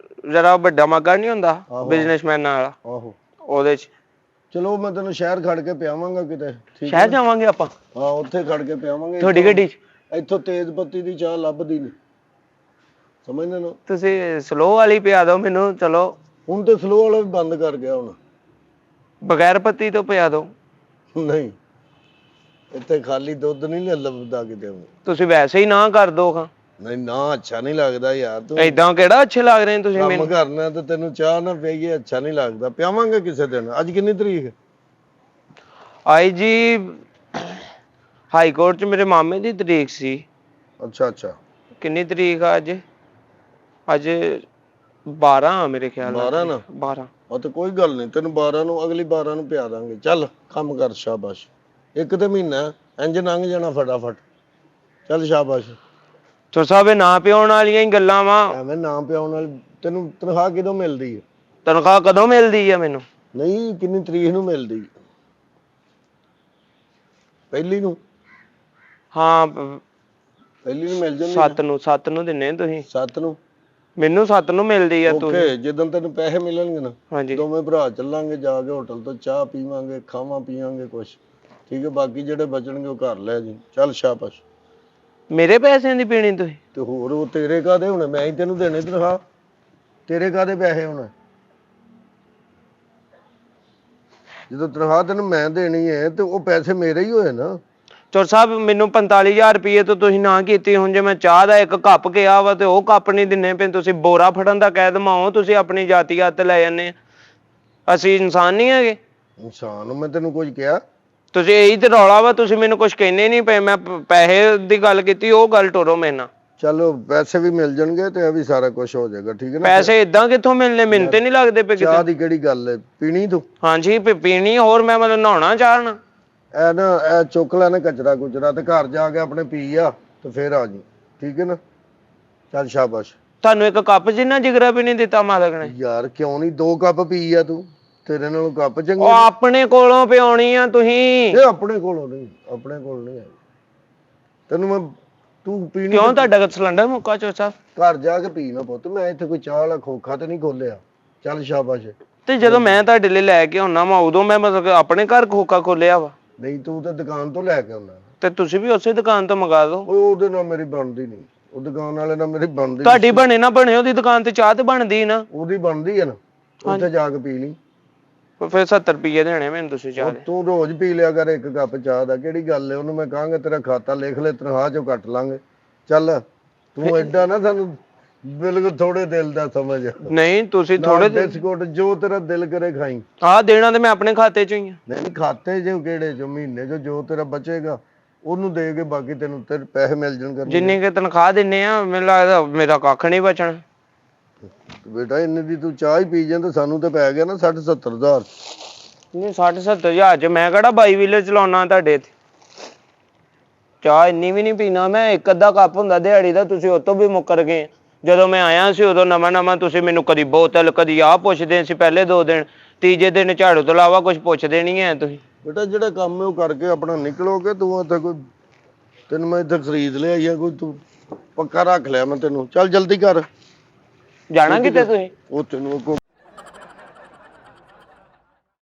ਜਰਾ ਵੱਡਾ ਮੱਗਾ ਨਹੀਂ ਹੁੰਦਾ ਆਹੋ। ਬਿਜ਼ਨਸਮੈਨ ਵਾਲਾ, ਆਹੋ ਉਹਦੇ ਚ। ਚਲੋ ਮੈਂ ਤੈਨੂੰ ਸ਼ਹਿਰ ਖੜ ਕੇ ਪਿਆਵਾਂਗਾ ਕਿਤੇ, ਠੀਕ ਸ਼ਹਿਰ ਜਾਵਾਂਗੇ ਆਪਾਂ ਹਾਂ ਉੱਥੇ ਖੜ ਕੇ ਪਿਆਵਾਂਗੇ। ਤੁਹਾਡੀ ਇੱਥੋਂ- ਗੱਡੀ ਚ? ਇੱਥੋਂ ਤੇਜ਼ ਪੱਤੀ ਦੀ ਚਾਹ ਲੱਭਦੀ ਨਹੀਂ, ਸਮਝਦੇ ਨਾ। ਤੁਸੀਂ ਸਲੋ ਵਾਲੀ ਪਿਆ ਦਿਓ ਮੈਨੂੰ। ਚਲੋ ਹੁਣ ਤੇ ਸਲੋ ਵਾਲਾ ਵੀ ਬੰਦ ਕਰ ਗਿਆ ਹੁਣ। ਬਗੈਰ ਪੱਤੀ ਤੋਂ ਪਿਆ ਦਿਓ। ਨਹੀਂ ਇੱਥੇ ਖਾਲੀ ਦੁੱਧ ਨਹੀਂ ਲੱਭਦਾ ਕਿਤੇ ਹੁਣ। ਤੁਸੀਂ ਵੈਸੇ ਹੀ ਨਾ ਕਰ ਦੋ ਖਾਂ। ਨਹੀਂ ਨਾ ਅੱਛਾ ਨਹੀਂ ਲੱਗਦਾ ਯਾਰ, ਤੂੰ ਏਦਾਂ ਕਿਹੜਾ ਅੱਛੇ ਲੱਗ ਰਹੇ ਨੇ ਤੁਸੀਂ ਕੰਮ ਮੈਨੂੰ? ਕਰਨਾ ਤੇ ਤੈਨੂੰ ਚਾਹ ਨਾ ਪਈਏ ਅੱਛਾ ਨਹੀਂ ਲੱਗਦਾ। ਪਿਆਵਾਂਗੇ ਕਿਸੇ ਦਿਨ। ਅੱਜ ਕਿੰਨੀ ਤਰੀਕ? ਆਈ ਜੀ ਹਾਈ ਕੋਰਟ ਚ ਮੇਰੇ ਮਾਮੇ ਦੀ ਤਰੀਕ ਸੀ। ਅੱਛਾ ਅੱਛਾ ਕਿੰਨੀ ਤਰੀਕ ਆ ਅੱਜ? ਅੱਜ 12 ਆ ਮੇਰੇ ਖਿਆਲ ਨਾਲ। 12 ਨਾ? 12। ਉਹ ਤੇ ਕੋਈ ਗੱਲ ਨਹੀਂ, ਤੈਨੂੰ 12 ਨੂੰ ਅਗਲੀ 12 ਨੂੰ ਪਿਆ ਦਾਂਗੇ। ਚੱਲ ਕੰਮ ਕਰ, ਸ਼ਾਬਾਸ਼। ਇੱਕ ਤੇ ਮਹੀਨਾ ਇੰਜ ਲੰਘ ਜਾਣਾ ਫਟਾਫਟ। ਚੱਲ ਸ਼ਾਬਾਸ਼। ਤੋ ਸਾਹਿਬ ਇਹ ਨਾ ਪਿਆਉਣ ਵਾਲੀਆਂ ਹੀ ਗੱਲਾਂ ਵਾ। ਐਵੇਂ ਨਾ ਪਿਆਉਣ ਨਾਲ ਤੈਨੂੰ ਤਨਖਾਹ ਕਿਦੋਂ ਮਿਲਦੀ ਹੈ? ਤਨਖਾਹ ਕਦੋਂ ਮਿਲਦੀ ਆ ਮੈਨੂੰ? ਨਹੀਂ ਕਿੰਨੀ ਤਰੀਕ ਨੂੰ ਮਿਲਦੀ? ਪਹਿਲੀ ਨੂੰ? ਹਾਂ ਪਹਿਲੀ ਨੂੰ ਮਿਲ ਜਾਂਦੀ? 7 ਨੂੰ ਦਿੰਨੇ ਤੁਸੀਂ। 7 ਨੂੰ? ਮੈਨੂੰ 7 ਨੂੰ ਮਿਲਦੀ ਆ। ਤੁਸੀਂ ਓਕੇ, ਜਦੋਂ ਤੈਨੂੰ ਪੈਸੇ ਮਿਲਣਗੇ ਨਾ ਹਾਂਜੀ ਦੋਵੇਂ ਭਰਾ ਚੱਲਾਂਗੇ, ਜਾ ਕੇ ਹੋਟਲ ਤੋਂ ਚਾਹ ਪੀਵਾਂਗੇ, ਖਾਵਾਂ ਪੀਵਾਂਗੇ ਕੁਛ, ਠੀਕ ਹੈ। ਬਾਕੀ ਜਿਹੜੇ ਬਚਣਗੇ ਉਹ ਘਰ ਲੈ ਜੀ। ਚੱਲ ਸ਼ਾਬਾਸ਼। ਮੇਰੇ ਪੈਸਿਆਂ ਦੀ ਪੀਣੀ ਤੁਸੀਂ? ਤੇ ਹੋਰ ਉਹ ਤੇਰੇ ਕਾਦੇ ਹੋਣੇ? ਮੈਂ ਹੀ ਤੈਨੂੰ ਦੇਣੇ ਤਨਖਾਹ। ਤੇਰੇ ਕਾਦੇ ਪੈਸੇ ਹੋਣੇ? ਜਦੋਂ ਤਨਖਾਹ ਤੈਨੂੰ ਮੈਂ ਦੇਣੀ ਹੈ ਤੇ ਉਹ ਪੈਸੇ ਮੇਰੇ ਹੀ ਹੋਏ ਨਾ। ਚੋਰ ਸਾਹਿਬ ਮੈਨੂੰ 45,000 ਰੁਪਏ ਤੋਂ ਤੁਸੀਂ ਨਾ ਕੀਤੀ। ਹੁਣ ਜੇ ਮੈਂ ਚਾਹ ਦਾ ਇੱਕ ਕੱਪ ਕਿਹਾ ਵਾ ਤੇ ਉਹ ਕੱਪ ਨਹੀਂ ਦਿੰਨੇ ਪਏ ਤੁਸੀਂ। ਬੋਰਾ ਫੜਨ ਦਾ ਕਹਿ ਦਮਾਓ ਤੁਸੀਂ ਆਪਣੀ ਜਾਤੀਅਤ ਲੈ ਜਾਂਦੇ। ਅਸੀਂ ਇਨਸਾਨ ਨਹੀਂ ਹੈਗੇ? ਇਨਸਾਨ ਨੂੰ ਮੈਂ ਤੈਨੂੰ ਕੁਝ ਕਿਹਾ? ਤੁਸੀਂ ਇਹੀ ਤੇ ਰੌਲਾ ਵਾ, ਤੁਸੀਂ ਮੈਨੂੰ ਕੁਝ ਕਹਿੰਦੇ ਨਹੀਂ ਪਏ। ਮੈਂ ਪੈਸੇ ਦੀ ਗੱਲ ਕੀਤੀ, ਉਹ ਗੱਲ ਟੋਰੋ ਮੇਰੇ ਨਾਲ। ਚਲੋ ਪੈਸੇ ਵੀ ਮਿਲ ਜਾਣਗੇ ਤੇ ਇਹ ਵੀ ਸਾਰਾ ਕੁਝ ਹੋ ਜਾਏਗਾ, ਠੀਕ ਹੈ ਨਾ। ਪੈਸੇ ਇਦਾਂ ਕਿੱਥੋਂ ਮਿਲਨੇ? ਮੈਨੂੰ ਤੇ ਨਹੀਂ ਲੱਗਦੇ ਪਏ ਚਾਹ ਕਿਤੇ। ਦੀ ਕਿਹੜੀ ਗੱਲ ਹੈ? ਪੀਣੀ ਤੂੰ? ਹਾਂਜੀ ਪੀਣੀ। ਹੋਰ ਮੈਂ ਮਤਲਬ ਨਹਾਉਣਾ ਚਾਹਣਾ? ਇਹ ਨਾ ਇਹ ਚੁੱਕ ਲੈ ਨਾ ਕਚਰਾ ਕੁਚਰਾ ਤੇ ਘਰ ਜਾ ਕੇ ਆਪਣੇ ਪੀ ਆ ਤੇ ਫੇਰ ਆ ਜੀ, ਠੀਕ ਹੈ ਨਾ। ਚੱਲ ਸ਼ਾਬਾਸ਼। ਤੁਹਾਨੂੰ ਇੱਕ ਕੱਪ ਜਿੰਨਾ ਜਿਗਰਾ ਵੀ ਨਹੀਂ ਦਿੱਤਾ ਮਾਲਕ ਨੇ? ਯਾਰ ਕਿਉਂ ਨਹੀਂ? 2 ਕੱਪ ਪੀ ਆ ਤੂੰ, ਤੇਰੇ ਨਾਲੋਂ ਕੱਪ ਚੰਗੇ। ਉਹ ਆਪਣੇ ਕੋਲੋਂ ਪਿਆਉਣੀ ਆ ਤੁਸੀਂ। ਇਹ ਆਪਣੇ ਕੋਲੋਂ ਨਹੀਂ, ਆਪਣੇ ਕੋਲ ਨਹੀਂ ਹੈ। ਤੈਨੂੰ ਮੈਂ ਤੂੰ ਪੀਣੀ ਕਿਉਂ? ਤੁਹਾਡਾ ਸਿਲੰਡਰ ਮੁੱਕਾ ਚੋਰ ਸਾਹਿਬ? ਘਰ ਜਾ ਕੇ ਪੀ ਨਾ ਪੁੱਤ। ਮੈਂ ਇੱਥੇ ਕੋਈ ਚਾਹ ਵਾਲਾ ਖੋਖਾ ਤੇ ਨਹੀਂ ਖੋਲਿਆ। ਚੱਲ ਸ਼ਾਬਾਸ਼। ਤੇ ਜਦੋਂ ਮੈਂ ਤੁਹਾਡੇ ਲਈ ਲੈ ਕੇ ਆਉਣਾ ਵਾ ਉਦੋਂ ਮੈਂ ਮਤਲਬ ਆਪਣੇ ਘਰ ਖੋਖਾ ਖੋਲਿਆ ਵਾ? ਨਹੀਂ ਤੂੰ ਤਾਂ ਦੁਕਾਨ ਤੋਂ ਲੈ ਕੇ ਆਉਣਾ। ਤੇ ਤੁਸੀਂ ਵੀ ਉਸੇ ਦੁਕਾਨ ਤੋਂ ਮੰਗਾ ਦਿਓ। ਉਹਦੇ ਨਾਲ ਮੇਰੀ ਬਣਦੀ ਨਹੀਂ, ਉਹ ਦੁਕਾਨ ਵਾਲੇ ਨਾਲ ਮੇਰੀ ਬਣਦੀ ਤੁਹਾਡੀ ਬਣੇ ਨਾ ਬਣੇ, ਉਹਦੀ ਦੁਕਾਨ ਤੇ ਚਾਹ ਤੇ ਬਣਦੀ ਨਾ। ਉਹਦੀ ਬਣਦੀ ਹੈ ਨਾ, ਉੱਥੇ ਜਾ ਕੇ ਪੀ ਲਈ। ਫਿਰ 70 ਰੁਪਏ ਦੇਣੇ ਮੈਨੂੰ ਤੁਸੀਂ ਚਾਹ ਦੇ। ਤੂੰ ਰੋਜ਼ ਪੀ ਲਿਆ ਕਰ 1 ਕੱਪ ਚਾਹ ਦਾ, ਕਿਹੜੀ ਗੱਲ ਹੈ? ਉਹਨੂੰ ਮੈਂ ਕਹਾਂਗਾ ਤੇਰਾ ਖਾਤਾ ਲਿਖ ਲੈ, ਤਨਖਾਹ ਚੋਂ ਕੱਟ ਲਾਂਗੇ। ਚੱਲ ਤੂੰ ਐਡਾ ਨਾ ਸਾਨੂੰ ਬਿਲਕੁਲ ਥੋੜੇ ਦਿਲ ਦਾ ਸਮਝ। ਨਹੀਂ ਤੁਸੀਂ ਥੋੜੇ ਬਿਸਕੁਟ ਜੋ ਤੇਰਾ ਦਿਲ ਕਰੇ ਖਾਈ। ਆਹ ਦੇਣਾ ਤੇ ਮੈਂ ਆਪਣੇ ਖਾਤੇ ਚੋਂ ਹੀ ਆ। ਨਹੀਂ ਖਾਤੇ ਜੋ ਕਿਹੜੇ ਜੋ ਮਹੀਨੇ ਜੋ ਤੇਰਾ ਬਚੇਗਾ ਉਹਨੂੰ ਦੇ ਕੇ ਬਾਕੀ ਤੈਨੂੰ ਤੇਰੇ ਪੈਸੇ ਮਿਲ ਜਾਣ ਕਰਨਗੇ। ਜਿੰਨੀ ਕਿ ਤਨਖਾਹ ਦਿੰਨੇ ਆ ਮੈਨੂੰ ਲੱਗਦਾ ਮੇਰਾ ਕੱਖ ਨਹੀਂ ਬਚਣਾ। ਬੇਟਾ ਇੰਨੇ ਦੀ ਤੂੰ ਚਾਹ ਹੀ ਪੀ ਜਾਂਦਾ, ਸਾਨੂੰ ਤੇ ਪੈ ਗਿਆ ਨਾ 60-70 ਹਜ਼ਾਰ। ਨਹੀਂ 60-70 ਹਜ਼ਾਰ ਚ ਮੈਂ ਕਿਹੜਾ 22 ਵੀਲਰ ਚਲਾਉਣਾ ਤੁਹਾਡੇ ਇੱਥੇ। ਚਾਹ ਇੰਨੀ ਵੀ ਨਹੀਂ ਪੀਣਾ ਮੈਂ। 1 ਅੱਧਾ ਕੱਪ ਹੁੰਦਾ ਦਿਹਾੜੀ ਦਾ, ਤੁਸੀਂ ਉਹ ਤੋਂ ਵੀ ਮੁੱਕਰ ਗਏ। ਜਦੋਂ ਮੈਂ ਆਇਆ ਸੀ ਉਦੋਂ ਨਵਾਂ ਤੁਸੀਂ ਮੈਨੂੰ ਕਦੀ ਬੋਤਲ ਕਦੀ ਆਹ ਪੁੱਛਦੇ ਸੀ ਪਹਿਲੇ 2 ਦਿਨ, ਤੀਜੇ ਦਿਨ ਝਾੜੂ ਤੋਂ ਇਲਾਵਾ ਕੁਝ ਪੁੱਛਦੇ ਨਹੀਂ ਹੈ ਤੁਸੀਂ। ਬੇਟਾ ਜਿਹੜਾ ਕੰਮ ਹੈ ਉਹ ਕਰਕੇ ਆਪਣਾ ਨਿਕਲੋਗੇ। ਤੂੰ ਇੱਥੇ ਕੋਈ ਤੈਨੂੰ ਮੈਂ ਇੱਥੇ ਖਰੀਦ ਲਿਆ ਜਾਂ ਕੋਈ ਤੂੰ ਪੱਕਾ ਰੱਖ ਲਿਆ ਮੈਂ ਤੈਨੂੰ। ਚੱਲ ਜਲਦੀ ਕਰ। ਜਾਣਾ ਕਿਤੇ ਤੁਸੀਂ? ਉਹ ਤੈਨੂੰ